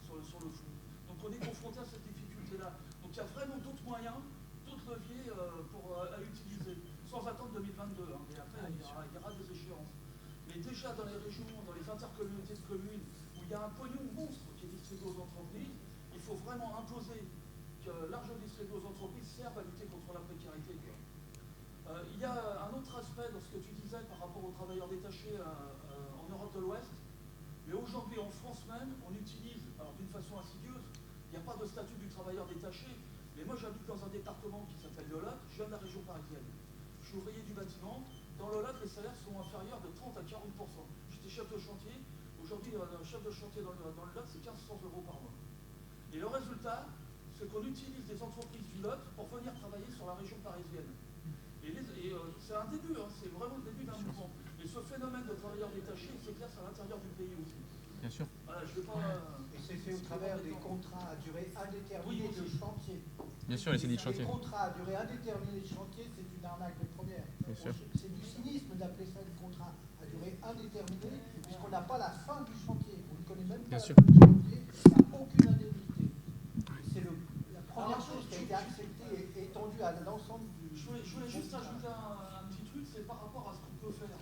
sur le fond. Donc on est confronté à cette difficulté-là. Donc il y a vraiment d'autres moyens, d'autres leviers à utiliser, sans attendre 2022. Hein. Et après, il y aura des échéances. Mais déjà dans les régions, dans les intercommunautés de communes, où il y a un pognon monstre qui est distribué aux entreprises, il faut vraiment imposer que l'argent distribué aux entreprises serve à lutter contre la précarité. Il y a un autre aspect dans ce que tu disais par rapport aux travailleurs détachés en Europe de l'Ouest. Mais aujourd'hui, en France même, on utilise, alors d'une façon insidieuse, il n'y a pas de statut du travailleur détaché, mais moi j'habite dans un département qui s'appelle Yolotte, je viens de la région parisienne. Je je suis ouvrier du bâtiment. Dans le Lot, les salaires sont inférieurs de 30 à 40%. J'étais chef de chantier. Aujourd'hui, un chef de chantier dans le Lot, c'est 1500 € par mois. Et le résultat, c'est qu'on utilise des entreprises du Lot pour venir travailler sur la région parisienne. C'est un début, hein, c'est vraiment le début d'un mouvement. Et ce phénomène de travailleurs détachés s'exerce à l'intérieur du pays aussi. Bien sûr. Voilà, je vais pas... Et c'est fait au travers des contrats à durée indéterminée de chantier. Bien sûr, les CDI de chantier. Les contrats à durée indéterminée de chantier, c'est une arnaque de première. Bien sûr. C'est du cynisme d'appeler ça des contrats à durée indéterminée, puisqu'on n'a pas la fin du chantier. On ne connaît même pas Bien sûr. la fin du chantier, il n'y a aucune indemnité. C'est la première chose qui a été acceptée et étendue à l'ensemble du... Je voulais juste ajouter un petit truc, c'est par rapport à ce qu'on peut faire.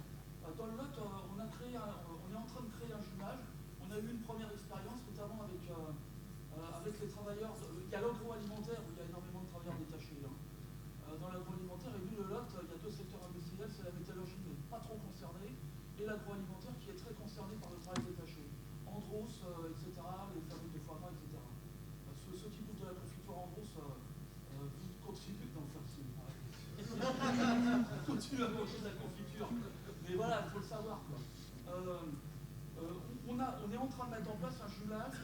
Dans le Lot, on est en train de créer un jumelage. On a eu une première expérience, notamment avec les travailleurs. Il y a l'agroalimentaire où il y a énormément de travailleurs détachés. Dans l'agroalimentaire, et nous, le Lot, il y a deux secteurs industriels, c'est la métallurgie qui n'est pas trop concernée, et l'agroalimentaire qui est très concerné par le travail détaché. Andros, etc., les fabriques de foie gras, etc. Ceux qui bouffent de la confiture Andros, continuent d'en faire ci. Continue à manger de la confiture. Mais voilà, il faut le savoir, quoi. On est en train de mettre en place un jumelage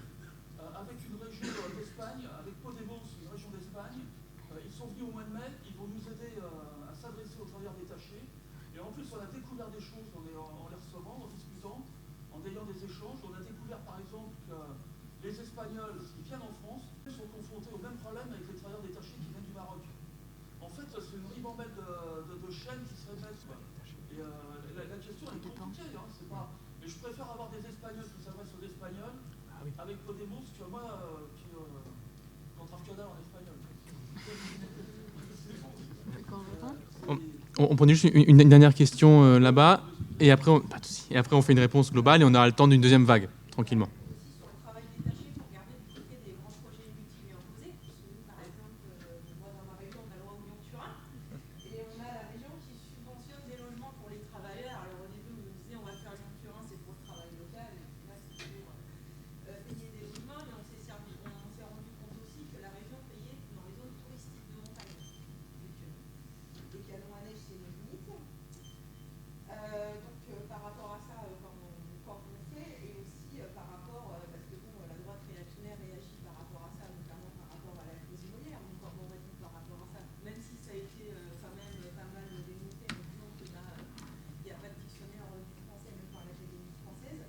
avec une région d'Espagne, avec Podemos, une région d'Espagne. Ils sont venus au mois de mai, ils vont nous aider à s'adresser aux travailleurs détachés. Et en plus, on a découvert des choses en les recevant, en discutant, en ayant des échanges. On a découvert par exemple que les Espagnols qui viennent en France sont confrontés au même problème avec les travailleurs détachés qui viennent du Maroc. En fait, c'est une ribambelle de chaînes qui se répètent. Et la question est compliquée, hein, c'est pas... Mais je préfère avoir des Espagnols qui s'adressent aux Espagnols avec Podemos que moi qui contrafionale en espagnol. On prend juste une dernière question là-bas, et après, pas de souci. Et après on fait une réponse globale et on aura le temps d'une deuxième vague, tranquillement. Sur le travail détaché, il faut regarder du côté des grands projets inutiles et imposés. Nous, par exemple, moi dans ma région, on a la loi Lyon-Turin, et on a la région qui subventionne des logements pour les travailleurs. Alors au début, on nous disait on va faire Lyon-Turin, c'est pour le travail local, et puis là c'est pour payer des logements, mais on s'est rendu compte aussi que la région payait dans les zones touristiques de montagne. Donc, les canons à neige, c'est une limite. Donc par rapport à ça, comment on fait, et aussi par rapport, parce que bon, la droite réactionnaire réagit par rapport à ça, notamment par rapport à la crise immobilière, donc comment on répond par rapport à ça, même si ça a été quand même pas mal démonté en disant qu'il n'y a pas de dictionnaire du français, même par l'Académie française.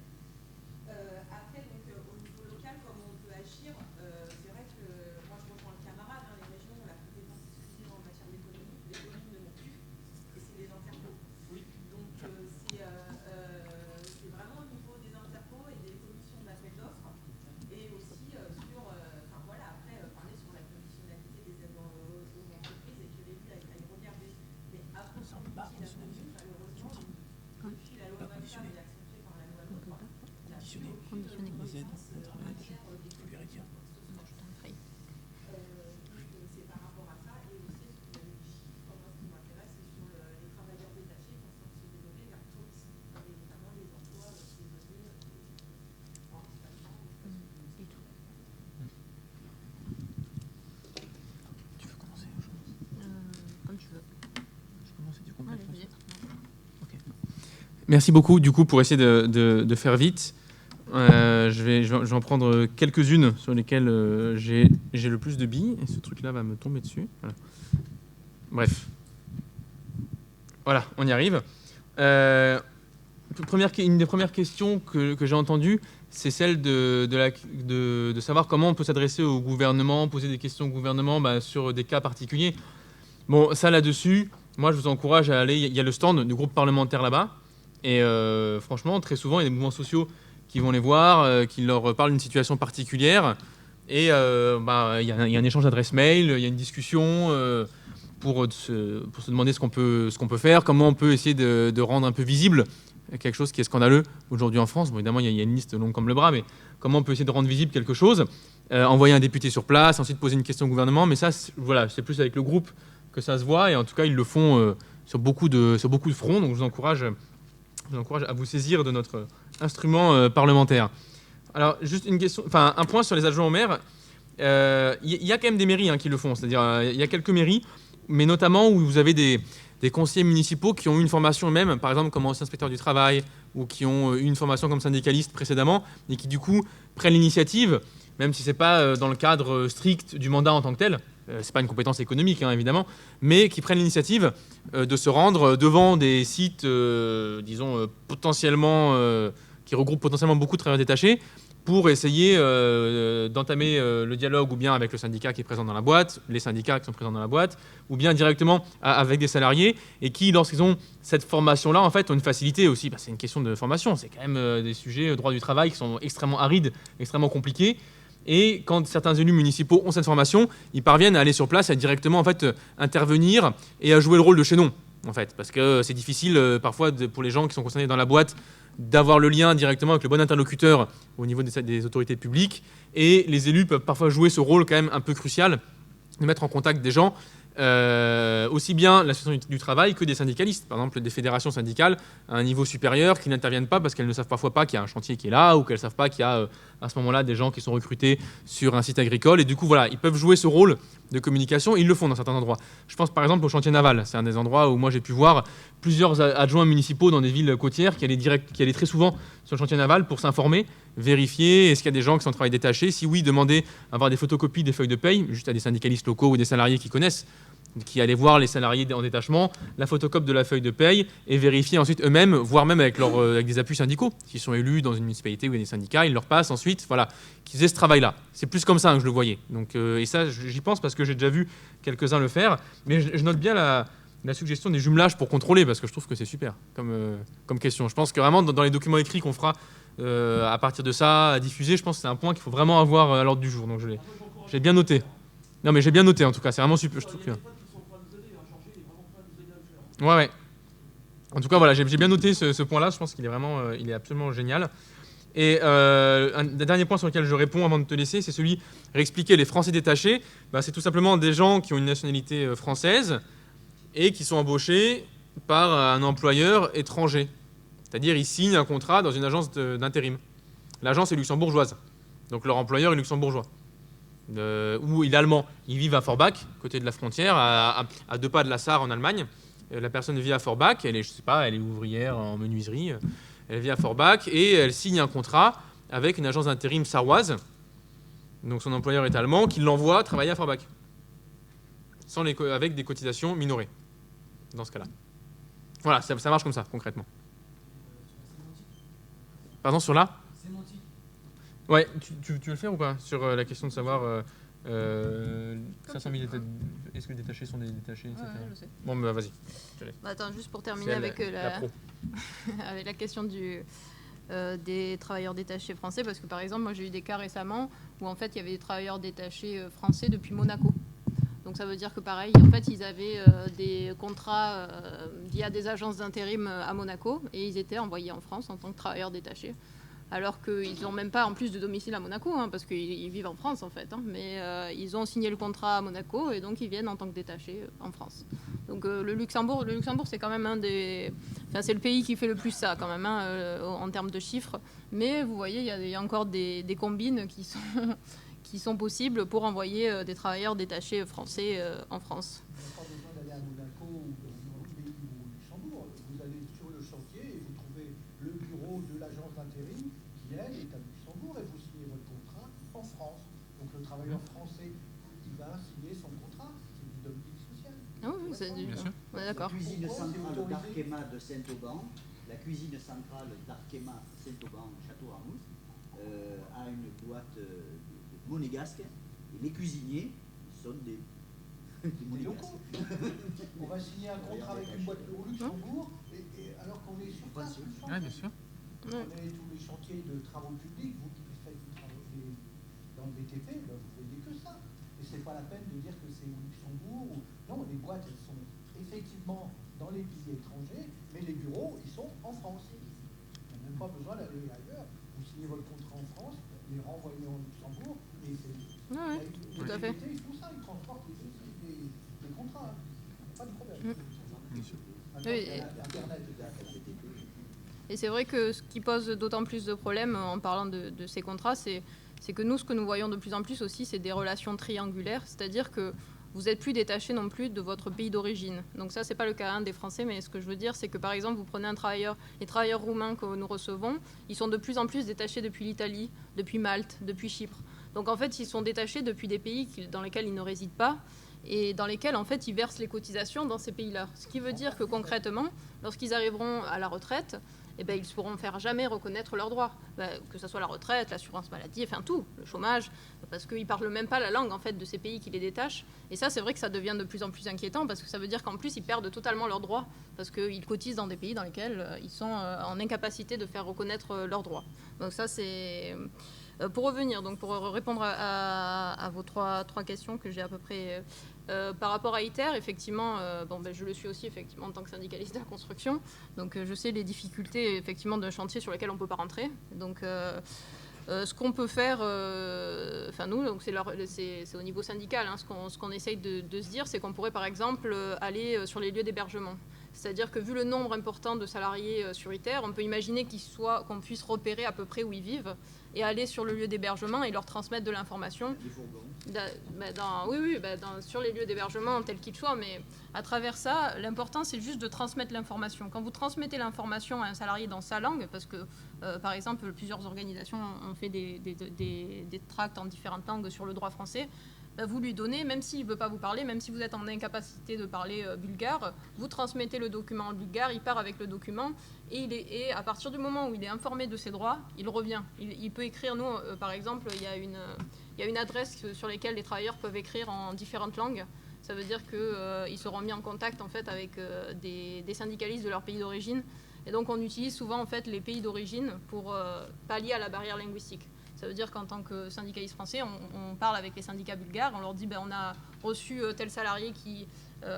Après, donc, au niveau local, comment on peut agir, c'est vrai que moi je rejoins le camarade, hein, les régions ont la compétence exclusive en matière d'économie, les communes ne l'ont plus, et c'est les intercos. Oui. Donc c'est vraiment au niveau des intercos et des commissions d'appel d'offres, et aussi sur, enfin voilà, après parler sur la conditionnalité des aides aux entreprises et que l'élu aille regarder. Mais après, la commune, malheureusement, depuis la loi Macron et accentuée par la loi NOTRe, il n'y a plus aucune connaissance en matière d'économie. C'est par rapport à ça, et aussi, ce que vous avez dit, moi ce qui m'intéresse, c'est sur les travailleurs détachés qui sont en train de se développer vers le tourisme, et notamment les emplois saisonniers en Espagne. Tu veux commencer? Comme tu veux. Je commence et tu complètes. Allez, vas-y. Merci beaucoup, du coup, pour essayer de faire vite. Je vais en prendre quelques-unes sur lesquelles j'ai le plus de billes, et ce truc-là va me tomber dessus. Voilà. Bref. Voilà, on y arrive. Une des premières questions que j'ai entendues, c'est celle de savoir comment on peut s'adresser au gouvernement, poser des questions au gouvernement sur des cas particuliers. Bon, ça là-dessus, moi je vous encourage à aller. Il y a le stand du groupe parlementaire là-bas. Et franchement, très souvent, il y a des mouvements sociaux qui vont les voir, qui leur parlent d'une situation particulière. Et il y a un échange d'adresses mail, il y a une discussion pour se demander ce qu'on peut faire, comment on peut essayer de rendre un peu visible quelque chose qui est scandaleux aujourd'hui en France. Bon, évidemment, il y a une liste longue comme le bras, mais comment on peut essayer de rendre visible quelque chose, envoyer un député sur place, ensuite poser une question au gouvernement. Mais ça, c'est plus avec le groupe que ça se voit. Et en tout cas, ils le font sur beaucoup de fronts. Donc, je vous encourage à vous saisir de notre instrument parlementaire. Alors, juste un point sur les adjoints au maire. Il y a quand même des mairies qui le font. C'est-à-dire, il y a quelques mairies, mais notamment où vous avez des conseillers municipaux qui ont eu une formation eux-mêmes, par exemple comme ancien inspecteur du travail, ou qui ont eu une formation comme syndicaliste précédemment, et qui du coup prennent l'initiative, même si ce n'est pas dans le cadre strict du mandat en tant que tel, ce n'est pas une compétence économique évidemment, mais qui prennent l'initiative de se rendre devant des sites, disons, potentiellement, qui regroupent potentiellement beaucoup de travailleurs détachés, pour essayer d'entamer le dialogue ou bien avec le syndicat qui est présent dans la boîte, les syndicats qui sont présents dans la boîte, ou bien directement avec des salariés, et qui, lorsqu'ils ont cette formation-là, en fait, ont une facilité aussi. C'est une question de formation, c'est quand même des sujets droit du travail qui sont extrêmement arides, extrêmement compliqués. Et quand certains élus municipaux ont cette formation, ils parviennent à aller sur place et à directement en fait, intervenir et à jouer le rôle de chaînon. En fait, parce que c'est difficile parfois pour les gens qui sont concernés dans la boîte d'avoir le lien directement avec le bon interlocuteur au niveau des autorités publiques. Et les élus peuvent parfois jouer ce rôle quand même un peu crucial de mettre en contact des gens, aussi bien l'association du travail que des syndicalistes. Par exemple, des fédérations syndicales à un niveau supérieur qui n'interviennent pas parce qu'elles ne savent parfois pas qu'il y a un chantier qui est là ou qu'elles ne savent pas qu'il y a à ce moment-là des gens qui sont recrutés sur un site agricole. Et du coup, voilà, ils peuvent jouer ce rôle de communication. Ils le font dans certains endroits. Je pense par exemple au chantier naval. C'est un des endroits où moi j'ai pu voir plusieurs adjoints municipaux dans des villes côtières qui allaient très souvent sur le chantier naval pour s'informer, vérifier est-ce qu'il y a des gens qui sont en travail détaché. Si oui, demander à avoir des photocopies des feuilles de paye, juste à des syndicalistes locaux ou des salariés qui connaissent, qui allaient voir les salariés en détachement, la photocopie de la feuille de paye et vérifier ensuite eux-mêmes, voire même avec des appuis syndicaux. S'ils sont élus dans une municipalité où il y a des syndicats, ils leur passent ensuite, voilà, qu'ils aient ce travail-là. C'est plus comme ça que je le voyais. Donc, et ça, j'y pense parce que j'ai déjà vu quelques-uns le faire. Mais je note bien la suggestion des jumelages pour contrôler parce que je trouve que c'est super comme question. Je pense que vraiment dans les documents écrits qu'on fera à partir de ça, à diffuser, je pense que c'est un point qu'il faut vraiment avoir à l'ordre du jour. Donc j'ai bien noté. Non mais j'ai bien noté en tout cas, c'est vraiment super. Je trouve que... Ouais. En tout cas, voilà, j'ai bien noté ce point-là. Je pense qu'il est vraiment, il est absolument génial. Et un dernier point sur lequel je réponds avant de te laisser, c'est celui réexpliquer les Français détachés. C'est tout simplement des gens qui ont une nationalité française et qui sont embauchés par un employeur étranger. C'est-à-dire, ils signent un contrat dans une agence d'intérim. L'agence est luxembourgeoise, donc leur employeur est luxembourgeois. Ou il est allemand. Ils vivent à Forbach, côté de la frontière, à 2 pas de la Sarre en Allemagne. La personne vit à Forbach, elle est ouvrière en menuiserie, elle vit à Forbach et elle signe un contrat avec une agence d'intérim sarroise, donc son employeur est allemand, qui l'envoie travailler à Forbach, avec des cotisations minorées, dans ce cas-là. Voilà, ça marche comme ça, concrètement. Pardon, sur là ? Sémantique. Ouais, tu veux le faire ou pas ? Sur la question de savoir... 500 000 est-ce que les détachés sont des détachés, etc. Ouais, je sais. Bon, vas-y. Attends, juste pour terminer avec avec la question des travailleurs détachés français, parce que par exemple, moi j'ai eu des cas récemment où en fait il y avait des travailleurs détachés français depuis Monaco. Donc ça veut dire que pareil, en fait ils avaient des contrats via des agences d'intérim à Monaco et ils étaient envoyés en France en tant que travailleurs détachés. Alors qu'ils n'ont même pas en plus de domicile à Monaco, parce qu'ils vivent en France en fait. Mais ils ont signé le contrat à Monaco et donc ils viennent en tant que détachés en France. Donc le Luxembourg c'est quand même c'est le pays qui fait le plus ça quand même, en termes de chiffres. Mais vous voyez, il y a encore des combines qui sont possibles pour envoyer des travailleurs détachés français en France. Vous n'avez pas besoin d'aller à Monaco ou au Luxembourg. Vous allez sur le chantier et vous trouvez le bureau de l'agence d'intérim qui, elle, est à Luxembourg et vous signez votre contrat en France. Donc le travailleur français, il va signer son contrat. C'est du dumping social. Ah oui, c'est du... Bien sûr. Ouais, d'accord. La cuisine centrale d'Arkema de Saint-Auban, la cuisine centrale d'Arkema Saint-Auban, Château-Arnoux, a une boîte monégasque. Et les cuisiniers sont des monégasques. On va signer un contrat avec une boîte au Luxembourg, et alors qu'on est sur place. Oui, bien sûr. On est tous les chantiers de travaux publics, vous qui faites des travaux dans le BTP, vous voyez que ça. Et c'est pas la peine de dire que c'est au Luxembourg. Non, les boîtes, elles sont effectivement dans les pays étrangers, mais les bureaux, ils sont en France. Il n'y a même pas besoin d'aller ailleurs. Vous signez votre contrat en France, les renvoyez en Luxembourg, et c'est... tout à fait. Ils font ça, ils transportent les contrats. Pas de problème. Bien sûr. Internet. Et c'est vrai que ce qui pose d'autant plus de problèmes en parlant de ces contrats, c'est que nous, ce que nous voyons de plus en plus aussi, c'est des relations triangulaires. C'est-à-dire que vous n'êtes plus détaché non plus de votre pays d'origine. Donc ça, c'est pas le cas des Français, mais ce que je veux dire, c'est que par exemple, vous prenez les travailleurs roumains que nous recevons, ils sont de plus en plus détachés depuis l'Italie, depuis Malte, depuis Chypre. Donc en fait, ils sont détachés depuis des pays dans lesquels ils ne résident pas et dans lesquels en fait ils versent les cotisations dans ces pays-là. Ce qui veut dire que concrètement, lorsqu'ils arriveront à la retraite, eh ben, ils ne pourront faire jamais reconnaître leurs droits, que ce soit la retraite, l'assurance maladie, enfin tout, le chômage, parce qu'ils ne parlent même pas la langue en fait, de ces pays qui les détachent. Et ça, c'est vrai que ça devient de plus en plus inquiétant, parce que ça veut dire qu'en plus, ils perdent totalement leurs droits, parce qu'ils cotisent dans des pays dans lesquels ils sont en incapacité de faire reconnaître leurs droits. Donc ça, c'est... Pour revenir, donc pour répondre à vos trois questions que j'ai à peu près... par rapport à ITER, effectivement, je le suis aussi effectivement en tant que syndicaliste de la construction, donc je sais les difficultés effectivement d'un chantier sur lequel on ne peut pas rentrer. Donc, ce qu'on peut faire, nous, donc c'est au niveau syndical, hein, ce qu'on essaye de se dire, c'est qu'on pourrait par exemple aller sur les lieux d'hébergement. C'est-à-dire que vu le nombre important de salariés sur ITER, on peut imaginer qu'on puisse repérer à peu près où ils vivent et aller sur le lieu d'hébergement et leur transmettre de l'information. Sur les lieux d'hébergement tels qu'ils soient, mais à travers ça, l'important c'est juste de transmettre l'information. Quand vous transmettez l'information à un salarié dans sa langue, parce que par exemple plusieurs organisations ont fait des tracts en différentes langues sur le droit français, vous lui donnez, même s'il ne veut pas vous parler, même si vous êtes en incapacité de parler bulgare, vous transmettez le document en bulgare, il part avec le document, et à partir du moment où il est informé de ses droits, il revient. Il peut écrire, nous, par exemple, il y a une adresse sur laquelle les travailleurs peuvent écrire en différentes langues. Ça veut dire qu'ils seront mis en contact en fait, avec des syndicalistes de leur pays d'origine. Et donc on utilise souvent en fait, les pays d'origine pour pallier à la barrière linguistique. Ça veut dire qu'en tant que syndicaliste français, on parle avec les syndicats bulgares, on leur dit on a reçu tel salarié qui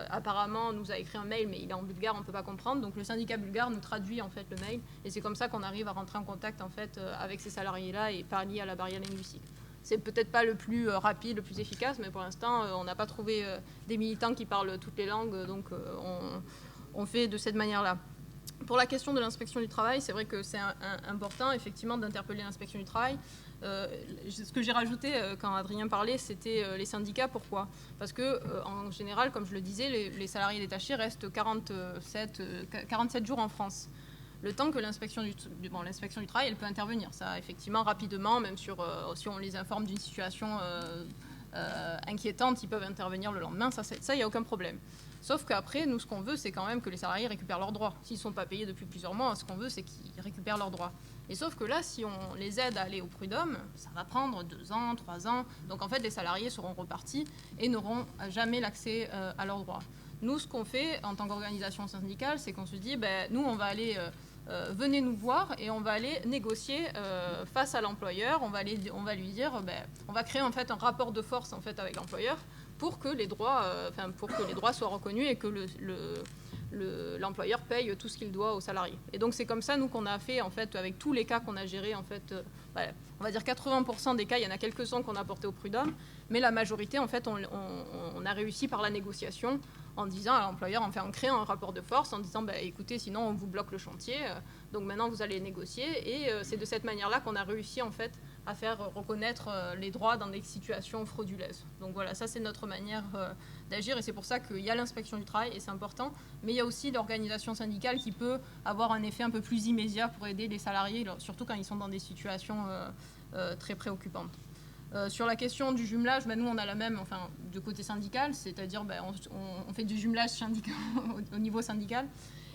apparemment nous a écrit un mail, mais il est en bulgare, on ne peut pas comprendre. Donc le syndicat bulgare nous traduit en fait le mail, et c'est comme ça qu'on arrive à rentrer en contact en fait, avec ces salariés-là et pallier à la barrière linguistique. C'est peut-être pas le plus rapide, le plus efficace, mais pour l'instant, on n'a pas trouvé des militants qui parlent toutes les langues, donc on fait de cette manière-là. Pour la question de l'inspection du travail, c'est vrai que c'est important effectivement d'interpeller l'inspection du travail. Ce que j'ai rajouté quand Adrien parlait, c'était les syndicats. Pourquoi ? Parce que en général, comme je le disais, les salariés détachés restent 47 jours en France. Le temps que l'inspection du travail, elle peut intervenir. Ça, effectivement, rapidement, même si on les informe d'une situation inquiétante, ils peuvent intervenir le lendemain. Ça, il n'y a aucun problème. Sauf qu'après, nous, ce qu'on veut, c'est quand même que les salariés récupèrent leurs droits. S'ils ne sont pas payés depuis plusieurs mois, ce qu'on veut, c'est qu'ils récupèrent leurs droits. Et sauf que là, si on les aide à aller au prud'homme, ça va prendre 2 ans, 3 ans. Donc en fait, les salariés seront repartis et n'auront jamais l'accès à leurs droits. Nous, ce qu'on fait en tant qu'organisation syndicale, c'est qu'on se dit, nous, on va aller... venez nous voir et on va aller négocier face à l'employeur. On va lui dire, on va créer en fait un rapport de force en fait avec l'employeur pour que les droits soient reconnus et que l'employeur paye tout ce qu'il doit aux salariés. Et donc c'est comme ça nous qu'on a fait en fait avec tous les cas qu'on a gérés en fait. On va dire 80% des cas, il y en a quelques-uns qu'on a portés au prud'homme, mais la majorité en fait on a réussi par la négociation. En disant à l'employeur, on crée un rapport de force en disant écoutez, sinon on vous bloque le chantier, donc maintenant vous allez négocier. Et c'est de cette manière-là qu'on a réussi en fait à faire reconnaître les droits dans des situations frauduleuses. Donc voilà, ça c'est notre manière d'agir, et c'est pour ça qu'il y a l'inspection du travail et c'est important, mais il y a aussi l'organisation syndicale qui peut avoir un effet un peu plus immédiat pour aider les salariés, surtout quand ils sont dans des situations très préoccupantes. Sur la question du jumelage, nous on a la même, du côté syndical, c'est-à-dire on fait du jumelage syndical au niveau syndical,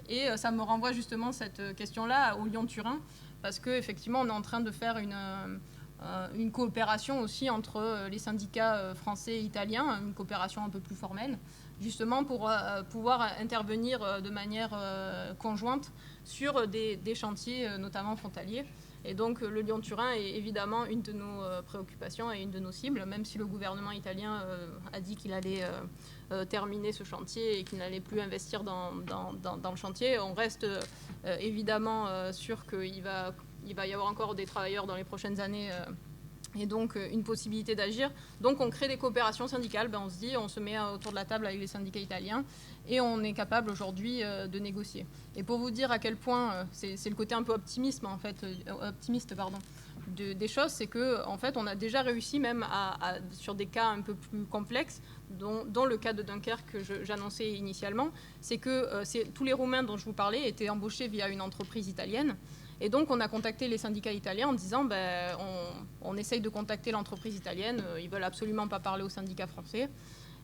et ça me renvoie justement cette question-là au Lyon-Turin, parce qu'effectivement on est en train de faire une coopération aussi entre les syndicats français et italiens, une coopération un peu plus formelle, justement pour pouvoir intervenir de manière conjointe sur des chantiers notamment frontaliers. Et donc le Lyon-Turin est évidemment une de nos préoccupations et une de nos cibles, même si le gouvernement italien a dit qu'il allait terminer ce chantier et qu'il n'allait plus investir dans le chantier. On reste évidemment sûr qu'il va y avoir encore des travailleurs dans les prochaines années et donc une possibilité d'agir. Donc on crée des coopérations syndicales, on se dit, on se met autour de la table avec les syndicats italiens et on est capable aujourd'hui de négocier. Et pour vous dire à quel point, c'est le côté un peu optimiste des choses, c'est qu'en fait on a déjà réussi même sur des cas un peu plus complexes, dont le cas de Dunkerque que j'annonçais initialement, c'est que tous les Roumains dont je vous parlais étaient embauchés via une entreprise italienne. Et donc, on a contacté les syndicats italiens en disant on essaye de contacter l'entreprise italienne, ils veulent absolument pas parler aux syndicats français.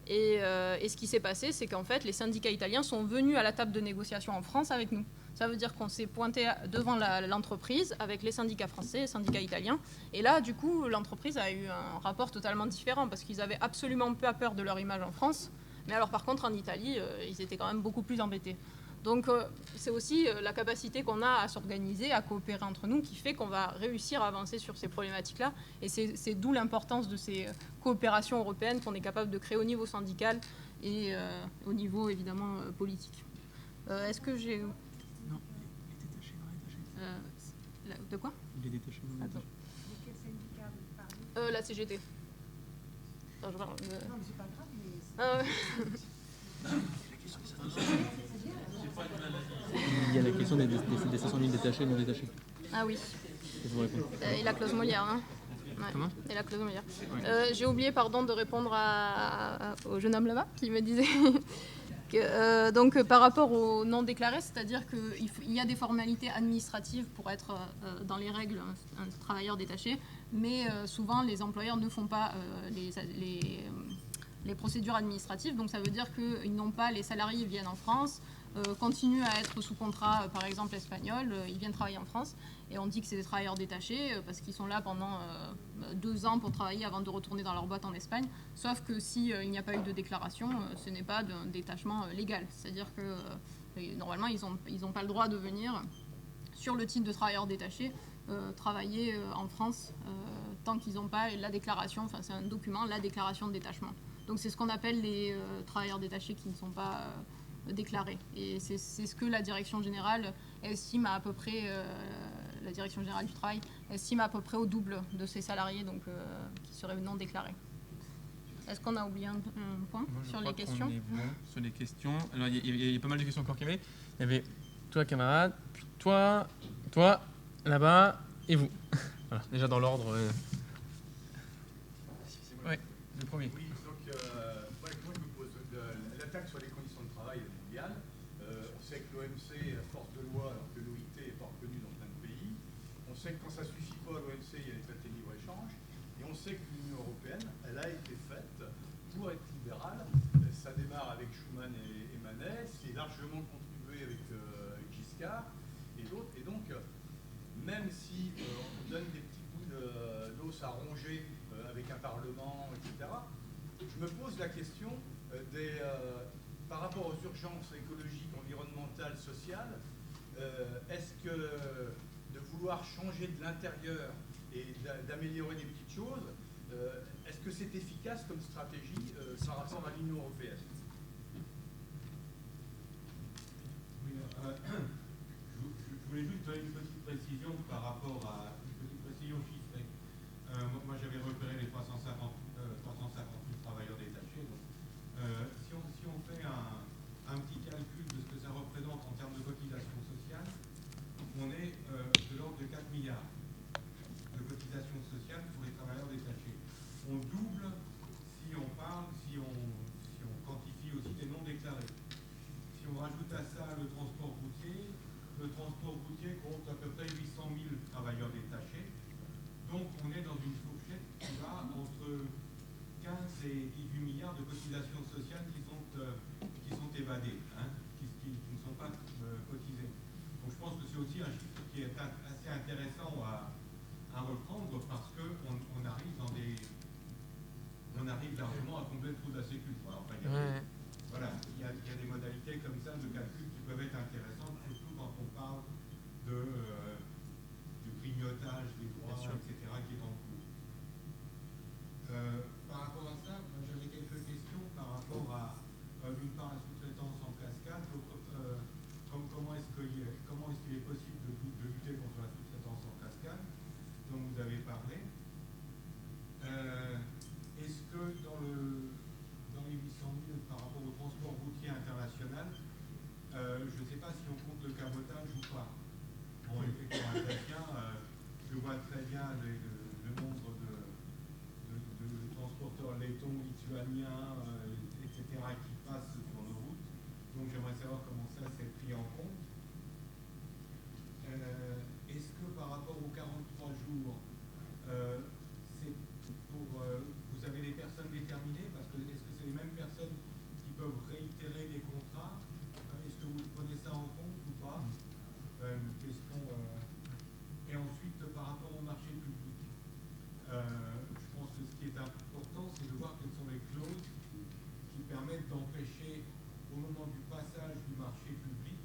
Et ce qui s'est passé, c'est qu'en fait, les syndicats italiens sont venus à la table de négociation en France avec nous. Ça veut dire qu'on s'est pointé devant l'entreprise avec les syndicats français, les syndicats italiens. Et là, du coup, l'entreprise a eu un rapport totalement différent parce qu'ils avaient absolument pas peur de leur image en France. Mais alors, par contre, en Italie, ils étaient quand même beaucoup plus embêtés. Donc c'est aussi la capacité qu'on a à s'organiser, à coopérer entre nous qui fait qu'on va réussir à avancer sur ces problématiques-là. Et c'est d'où l'importance de ces coopérations européennes qu'on est capable de créer au niveau syndical et au niveau évidemment politique. Est-ce que j'ai... Non, il est détaché dans les détachés. De quoi ? Il est détaché dans les détachés. De quel syndicat vous parlez ? La CGT. Attends, je parle Non, mais c'est pas grave, mais... Il y a la question des 500 000 détachés non détachés. Ah oui. Je vous réponds. Et la clause Molière, hein. Ouais. Comment ? Et la clause Molière. Ouais. J'ai oublié, de répondre au jeune homme là-bas qui me disait que, donc par rapport aux non déclarés, c'est-à-dire qu'il y a des formalités administratives pour être dans les règles un travailleur détaché, mais souvent les employeurs ne font pas les procédures administratives, donc ça veut dire qu'ils n'ont pas, les salariés viennent en France, continuent à être sous contrat, par exemple espagnol, ils viennent travailler en France, et on dit que c'est des travailleurs détachés parce qu'ils sont là pendant 2 ans pour travailler avant de retourner dans leur boîte en Espagne, sauf que s'il n'y a pas eu de déclaration, ce n'est pas d'un détachement légal, c'est-à-dire que normalement ils n'ont pas le droit de venir sur le titre de travailleur détaché travailler en France tant qu'ils n'ont pas la déclaration, enfin c'est un document, la déclaration de détachement. Donc c'est ce qu'on appelle les travailleurs détachés qui ne sont pas déclarés. Et c'est ce que la direction générale estime à peu près, la direction générale du travail estime à peu près au double de ces salariés donc, qui seraient non déclarés. Est-ce qu'on a oublié un point sur les questions ? Bon sur les questions. Alors il y a pas mal de questions encore qu'il y avait. Il y avait toi camarade, puis toi, là-bas et vous. Voilà, déjà dans l'ordre. Ouais, le premier. Oui, donc moi je me pose l'attaque sur les conditions de travail est mondiale. On sait que l'OMC est force de loi alors que l'OIT n'est pas reconnue dans plein de pays. On sait que quand ça ne suffit pas à l'OMC, il y a les traités de libre-échange. Et on sait que l'Union européenne, elle a été faite pour être libérale. Ça démarre avec Schuman et Manet, c'est largement contribué avec Giscard et d'autres. Et donc, même si on donne des petits bouts d'os à ronger avec un parlement, etc., je me pose la question par rapport aux urgences écologiques, environnementales, sociales, est-ce que de vouloir changer de l'intérieur et d'améliorer des petites choses, est-ce que c'est efficace comme stratégie par rapport à l'Union européenne ? Oui, je voulais juste donner une petite précision par rapport à une petite précision chiffrée. Moi, j'avais repéré les 350 000 travailleurs détachés. Donc, si on fait un petit calcul de ce que ça représente en termes de cotisation sociale, on est de l'ordre de 4 milliards de cotisations sociales pour les travailleurs détachés. On double si on quantifie aussi les non déclarés. Si on rajoute à ça le transport routier compte à peu près 800 000 travailleurs détachés. Donc on est dans une fourchette qui va entre 15 et 18 milliards de cotisations sociales qui sont évadées, qui ne sont pas cotisées. Donc je pense que c'est aussi un chiffre qui est assez intéressant à reprendre parce qu'on arrive largement à combler le trou de la sécu. Enfin, il y a des modalités comme ça de calcul qui peuvent être intéressantes, surtout quand on parle du grignotage des droits, etc., qui est en cours. Par rapport à ça, j'avais quelques questions par rapport à, d'une part, la sous-traitance en cascade. Comment est-ce qu'il est possible de lutter contre la sous-traitance en cascade, dont vous avez parlé. voit très bien le nombre de transporteurs lettons, lituaniens, etc., qui passent sur nos routes. Donc j'aimerais savoir comment ça s'est pris en compte. Est-ce que par rapport aux 43 jours, c'est pour, vous avez des personnes déterminées, parce que est-ce que c'est les mêmes personnes qui peuvent réitérer les contrats? Est-ce que vous prenez ça en compte ou pas? Une question. Et ensuite, par rapport au marché public, je pense que ce qui est important, c'est de voir quelles sont les clauses qui permettent d'empêcher, au moment du passage du marché public,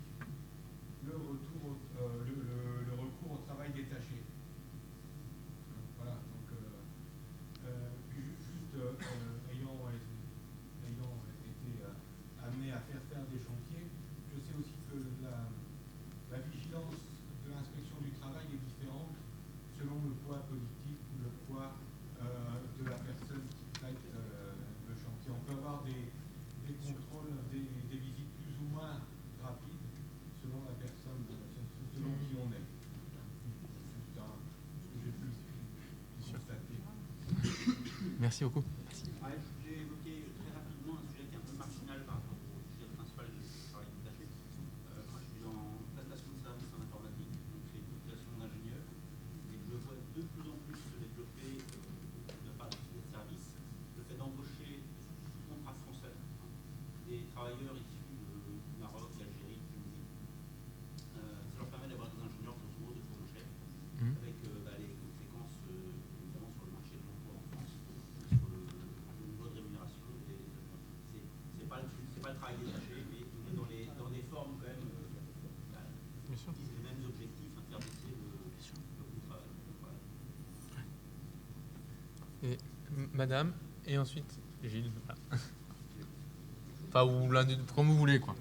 le recours au travail détaché. Voilà, donc, puis juste ayant été amené à faire des chantiers, je sais aussi que la vigilance de l'inspection du travail est différente selon le poids politique ou le poids de la personne qui traite le chantier. On peut avoir des contrôles, des visites plus ou moins rapides selon la personne, selon qui on est. C'est ce que j'ai pu constater. Merci beaucoup. Ouais, j'ai évoqué très rapidement un sujet qui est un peu marginal par rapport au sujet principal du travail détaché. Moi, je suis en prestation de services en informatique, donc c'est une population d'ingénieurs, et je vois de plus en plus se développer de par les services le fait d'embaucher sous contrat français des travailleurs issus du Maroc, d'Algérie, de Tunisie. Ça leur permet d'avoir des ingénieurs grosso modo de trop cher, avec les conséquences évidemment sur le marché de l'emploi en France, sur le niveau de rémunération. C'est pas le travail détaché, mais on est dans des formes quand même qui visent les mêmes objectifs, faire baisser le coût du travail. Voilà. Et madame, et ensuite Gilles. Voilà. Enfin, ou l'un des deux, comme vous voulez, quoi.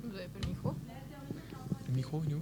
Vous avez pas le micro? Le micro, nous.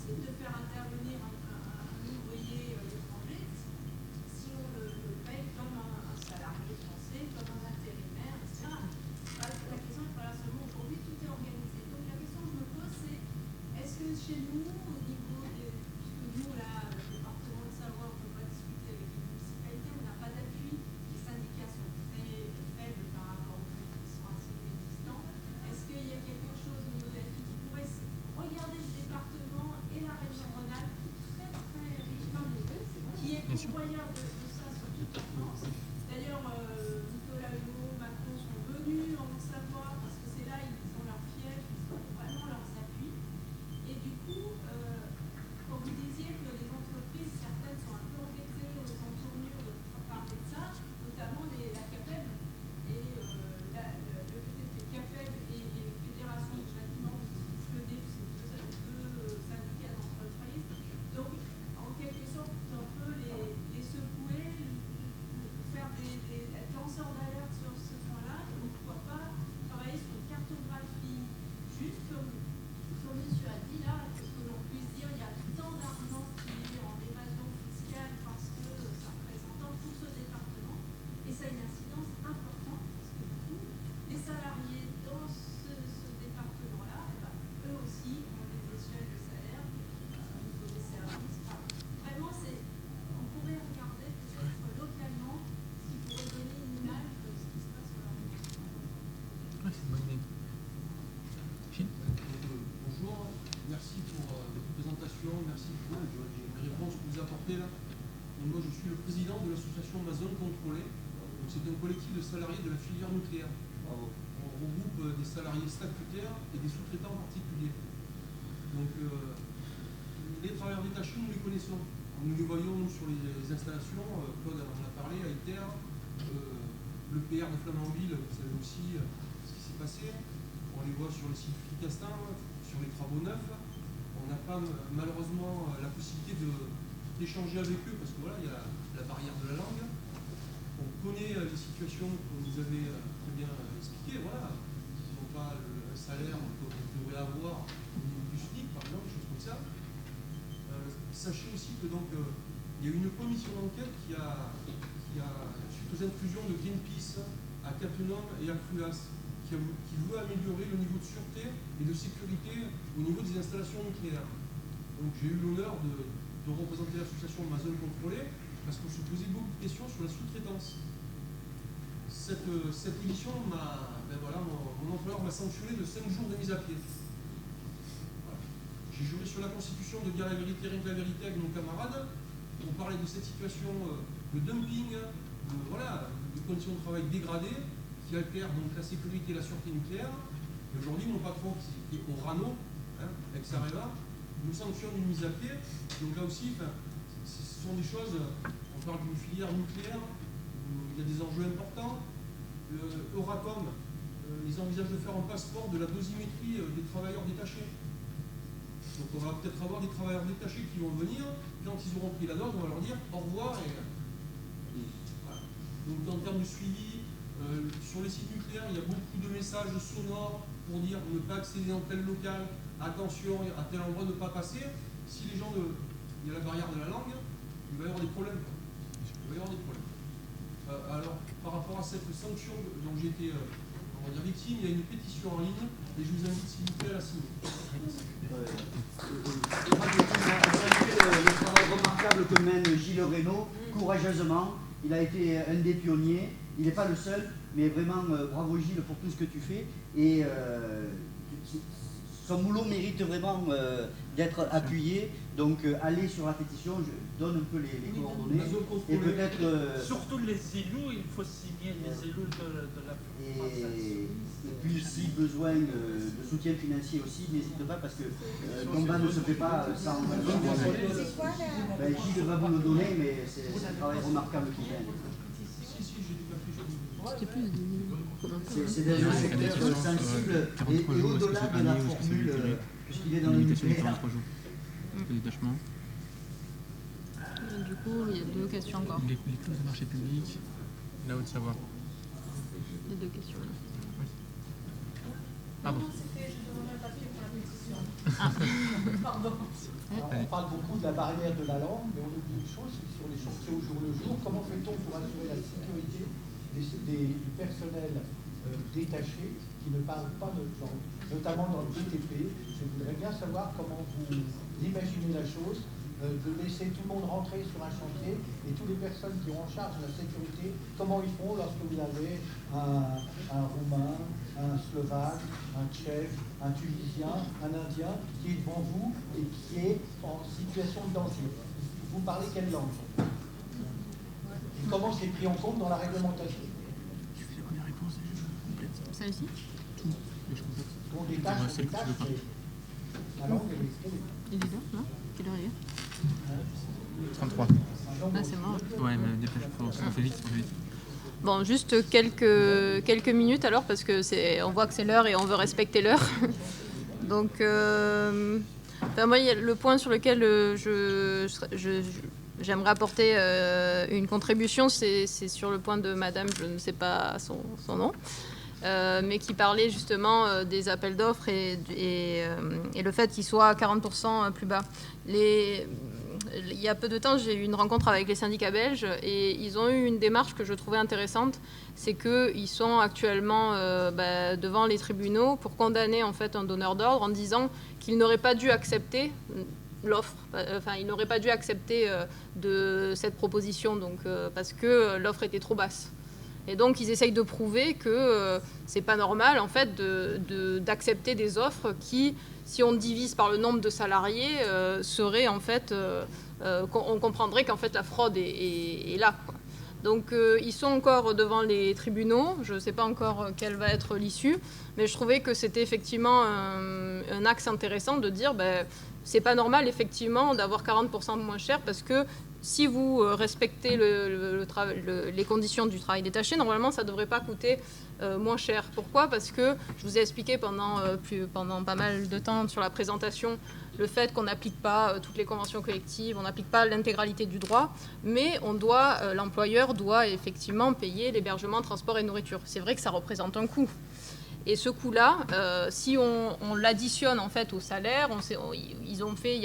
De faire intervenir un salariés dans ce département-là, eux aussi ont des échelles de salaire au niveau des services. Vraiment, on pourrait regarder peut-être localement ce qui pourrait donner une image de ce qui se passe sur la région. C'est une bonne idée. Bonjour, merci pour votre présentation, merci pour les réponses que vous apportez là. Donc moi je suis le président de l'association Ma Zone Contrôlée. C'est un collectif de salariés de la filière nucléaire. On regroupe des salariés statutaires et des sous-traitants particuliers. Donc les travailleurs détachés, nous les connaissons. Nous les voyons nous, sur les installations. Claude en a parlé, à ITER, le PR de Flamanville, vous savez aussi ce qui s'est passé. On les voit sur le site Fricastin, sur les travaux neufs. On n'a pas malheureusement la possibilité d'échanger avec eux parce que voilà, il y a la barrière de la langue. On connaît les situations que vous avez très bien expliquées. Voilà, ils n'ont pas le salaire qu'on devrait avoir au niveau du SMIC, par exemple, des choses comme ça. Sachez aussi que donc il y a une commission d'enquête qui a suite aux intrusions de Greenpeace à Cattenom et à Frulas, qui veut améliorer le niveau de sûreté et de sécurité au niveau des installations nucléaires. Donc j'ai eu l'honneur de représenter l'association Ma Zone Contrôlée parce qu'on se posait beaucoup de questions sur la sous-traitance. Cette émission, mon employeur m'a sanctionné de 5 jours de mise à pied. Voilà. J'ai juré sur la Constitution de dire la vérité, rien que la vérité avec nos camarades. On parlait de cette situation de dumping, de conditions de travail dégradées, qui altère donc la sécurité et la sûreté nucléaire. Et aujourd'hui, mon patron, qui est au RANO, ex-Areva, nous sanctionne une mise à pied. Donc là aussi, ce sont des choses, on parle d'une filière nucléaire, où il y a des enjeux importants. Euratom, ils envisagent de faire un passeport de la dosimétrie des travailleurs détachés. Donc on va peut-être avoir des travailleurs détachés qui vont venir, quand ils auront pris la dose, on va leur dire au revoir. Voilà. Donc en termes de suivi, sur les sites nucléaires, il y a beaucoup de messages sonores pour dire ne pas accéder dans tel local, attention, à tel endroit ne pas passer. Si les gens, il y a la barrière de la langue, il va y avoir des problèmes. Alors, par rapport à cette sanction dont j'ai été victime, il y a une pétition en ligne et je vous invite s'il vous plaît à la signer. Le travail remarquable que mène Gilles Reynaud, courageusement. Il a été un des pionniers. Il n'est pas le seul, mais vraiment bravo Gilles pour tout ce que tu fais. Et son boulot mérite vraiment d'être appuyé. Donc allez sur la pétition, je donne un peu les coordonnées. Et peut-être. Surtout les élus, il faut signer les élus de la et puis si besoin de soutien financier aussi, n'hésite pas parce que le combat ne se fait pas sans. Gilles va vous le donner, mais c'est un travail remarquable qu'il mène. C'est dans un secteur sensible et au-delà de la formule, puisqu'il est dans le nucléaire. Du coup, il y a 2 questions encore. Les clauses de marché public, la Haute-Savoie. Les 2 questions. Pardon. C'était, je demandais un papier pour la pétition. Pardon. Alors, on parle beaucoup de la barrière de la langue, mais on oublie une chose, c'est sur les chantiers au jour le jour. Comment fait-on pour assurer la sécurité du personnel détaché qui ne parle pas notre langue, notamment dans le BTP? Je voudrais bien savoir comment vous imaginez la chose, de laisser tout le monde rentrer sur un chantier et toutes les personnes qui ont en charge la sécurité, comment ils font lorsque vous avez un Roumain, un Slovaque, un Tchèque, un Tunisien, un Indien qui est devant vous et qui est en situation de danger. Vous parlez quelle langue? Et comment c'est pris en compte dans la réglementation? Celle-ci? On détache, mais la langue, elle est. Il est là, non? Quelle heure il est? 33. Ah, c'est mort. Ouais, mais dépêche-toi, on fait vite. Bon, juste quelques minutes alors, parce que on voit que c'est l'heure et on veut respecter l'heure. Donc, moi, le point sur lequel j'aimerais apporter une contribution, c'est sur le point de madame, je ne sais pas son nom, mais qui parlait justement des appels d'offres et le fait qu'ils soient à 40% plus bas. il y a peu de temps, j'ai eu une rencontre avec les syndicats belges et ils ont eu une démarche que je trouvais intéressante. C'est qu'ils sont actuellement devant les tribunaux pour condamner en fait un donneur d'ordre en disant qu'il n'aurait pas dû accepter l'offre. Enfin, il n'aurait pas dû accepter de cette proposition parce que l'offre était trop basse. Et donc, ils essayent de prouver que c'est pas normal, en fait, d'accepter des offres qui, si on divise par le nombre de salariés, seraient, en fait, on comprendrait qu'en fait, la fraude est là, quoi. Donc, ils sont encore devant les tribunaux. Je ne sais pas encore quelle va être l'issue, mais je trouvais que c'était effectivement un axe intéressant de dire, c'est pas normal, effectivement, d'avoir 40% moins cher parce que si vous respectez les conditions du travail détaché, normalement, ça ne devrait pas coûter moins cher. Pourquoi ? Parce que je vous ai expliqué pendant pas mal de temps sur la présentation le fait qu'on n'applique pas toutes les conventions collectives, on n'applique pas l'intégralité du droit, mais l'employeur doit effectivement payer l'hébergement, transport et nourriture. C'est vrai que ça représente un coût. Et ce coût-là, si on l'additionne en fait au salaire, ils ont fait,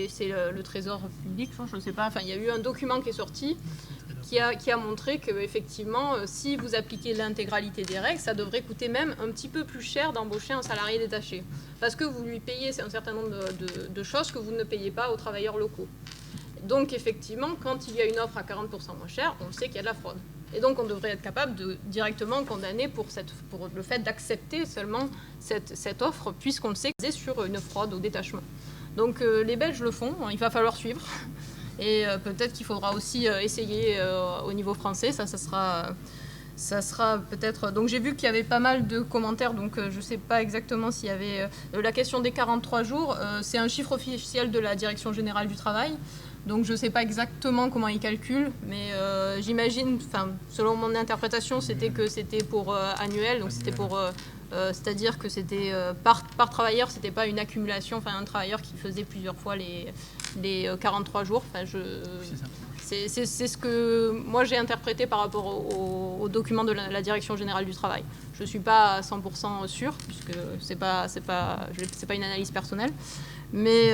c'est le Trésor public, je ne sais pas, enfin il y a eu un document qui est sorti qui a montré que effectivement, si vous appliquez l'intégralité des règles, ça devrait coûter même un petit peu plus cher d'embaucher un salarié détaché, parce que vous lui payez un certain nombre de choses que vous ne payez pas aux travailleurs locaux. Donc effectivement, quand il y a une offre à 40% moins chère, on sait qu'il y a de la fraude. Et donc, on devrait être capable de directement condamner pour le fait d'accepter seulement cette offre, puisqu'on le sait que c'est sur une fraude au détachement. Donc, les Belges le font, il va falloir suivre. Et peut-être qu'il faudra aussi essayer au niveau français, ça sera peut-être... Donc, j'ai vu qu'il y avait pas mal de commentaires, donc je ne sais pas exactement s'il y avait... la question des 43 jours, c'est un chiffre officiel de la Direction générale du travail. Donc je ne sais pas exactement comment ils calculent, mais j'imagine, selon mon interprétation, c'était que c'était pour annuel, donc c'était pour, c'est-à-dire que c'était par travailleur, c'était pas une accumulation, un travailleur qui faisait plusieurs fois les 43 jours. C'est ce que moi j'ai interprété par rapport au document de la Direction générale du travail. Je ne suis pas à 100% sûre, puisque c'est pas une analyse personnelle. Mais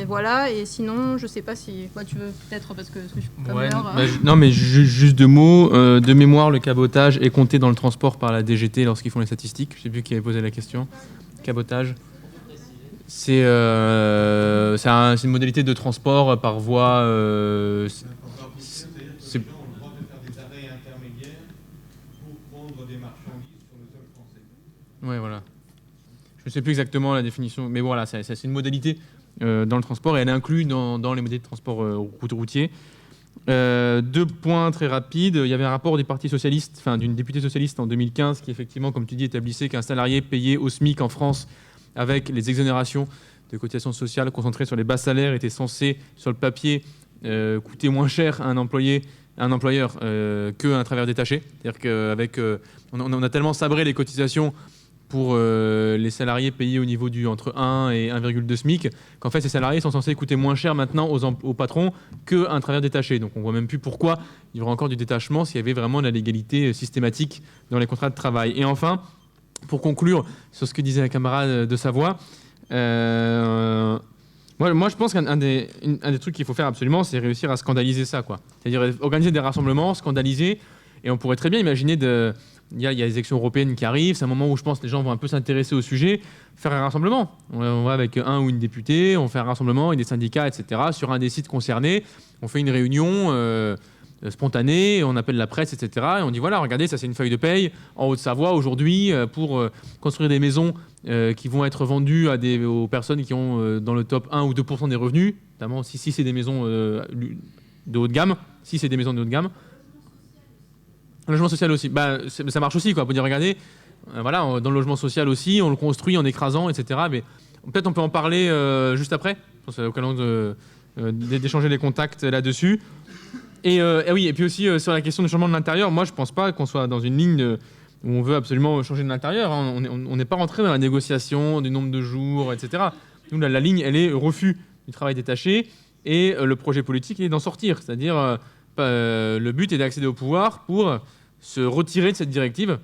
voilà, et sinon, je sais pas si... tu veux peut-être, parce que je suis comme l'heure... Non, mais juste deux mots. De mémoire, le cabotage est compté dans le transport par la DGT lorsqu'ils font les statistiques. Je ne sais plus qui avait posé la question. Cabotage. C'est une modalité de transport par voie... C'est... On a le droit de faire des arrêts intermédiaires pour prendre des marchandises sur le sol français. Oui, voilà. Je ne sais plus exactement la définition, mais voilà, c'est une modalité dans le transport et elle est inclue dans les modalités de transport routier. Deux points très rapides. Il y avait un rapport du Parti socialiste, d'une députée socialiste en 2015 qui, effectivement, comme tu dis, établissait qu'un salarié payé au SMIC en France avec les exonérations de cotisations sociales concentrées sur les bas salaires était censé, sur le papier, coûter moins cher à un employeur qu'un travailleur détaché. C'est-à-dire qu'avec on a tellement sabré les cotisations pour les salariés payés au niveau du entre 1 et 1,2 SMIC, qu'en fait ces salariés sont censés coûter moins cher maintenant aux patrons qu'un travailleur détaché. Donc on ne voit même plus pourquoi il y aurait encore du détachement s'il y avait vraiment la légalité systématique dans les contrats de travail. Et enfin, pour conclure sur ce que disait la camarade de Savoie, moi je pense qu'un des trucs qu'il faut faire absolument, c'est réussir à scandaliser ça, quoi. C'est-à-dire organiser des rassemblements, scandaliser, et on pourrait très bien imaginer il y a les élections européennes qui arrivent, c'est un moment où je pense que les gens vont un peu s'intéresser au sujet, faire un rassemblement. On va avec un ou une députée, on fait un rassemblement avec des syndicats, etc., sur un des sites concernés, on fait une réunion spontanée, on appelle la presse, etc., et on dit voilà, regardez, ça c'est une feuille de paye en Haute-Savoie aujourd'hui pour construire des maisons qui vont être vendues aux personnes qui ont dans le top 1 ou 2% des revenus, notamment si c'est des maisons de haut de gamme, Le logement social aussi, ça marche aussi, quoi. On peut dire, regardez, voilà, dans le logement social aussi, on le construit en écrasant, etc. Mais peut-être on peut en parler juste après. Je pense que c'est l'occasion d'échanger les contacts là-dessus. Et oui, et puis aussi sur la question du changement de l'intérieur, moi je pense pas qu'on soit dans une ligne où on veut absolument changer de l'intérieur. Hein. On n'est pas rentré dans la négociation du nombre de jours, etc. Nous, la ligne, elle est refus du travail détaché, et le projet politique est d'en sortir. C'est-à-dire, le but est d'accéder au pouvoir pour se retirer de cette directive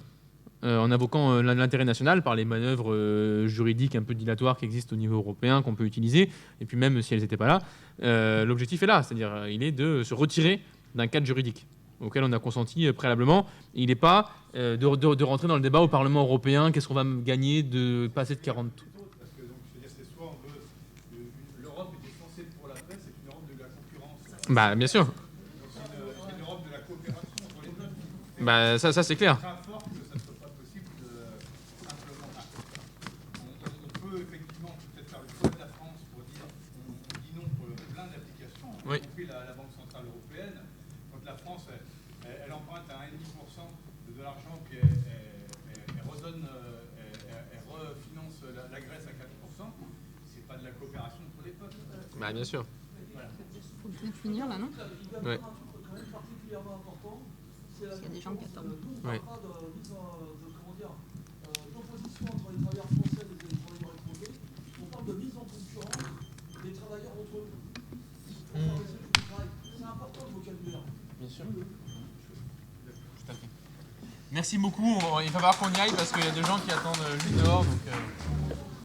en invoquant l'intérêt national par les manœuvres juridiques un peu dilatoires qui existent au niveau européen, qu'on peut utiliser, et puis même si elles n'étaient pas là, l'objectif est là, c'est-à-dire il est de se retirer d'un cadre juridique auquel on a consenti préalablement. Et il n'est pas de rentrer dans le débat au Parlement européen, qu'est-ce qu'on va gagner de passer de 40... Parce que donc, je veux dire, c'est soit on veut... L'Europe était censée pour la paix, c'est une Europe de la concurrence. Bah, bien sûr. Donc c'est une Europe de la coopération entre les peuples. Bah, ça c'est clair. Très fort que ça ne soit pas possible de simplement... On peut effectivement peut-être faire le choix de la France pour dire on dit non pour plein d'applications, y compris la Banque Centrale Européenne. Quand la France, elle emprunte à 1,5% de l'argent, puis elle redonne, elle refinance la Grèce à 4%, c'est pas de la coopération pour les peuples. Bah, bien sûr. Voilà. Faut peut-être finir là, non? Ouais. Un truc quand même particulièrement important, c'est la des gens qui attendent. Ouais. d'opposition entre les travailleurs français et les travailleurs étrangers. On parle de mise en concurrence des travailleurs entre eux. C'est important le vocabulaire. Bien sûr. Tout à fait. Merci beaucoup. Il va falloir qu'on y aille parce qu'il y a des gens qui attendent juste dehors. Donc,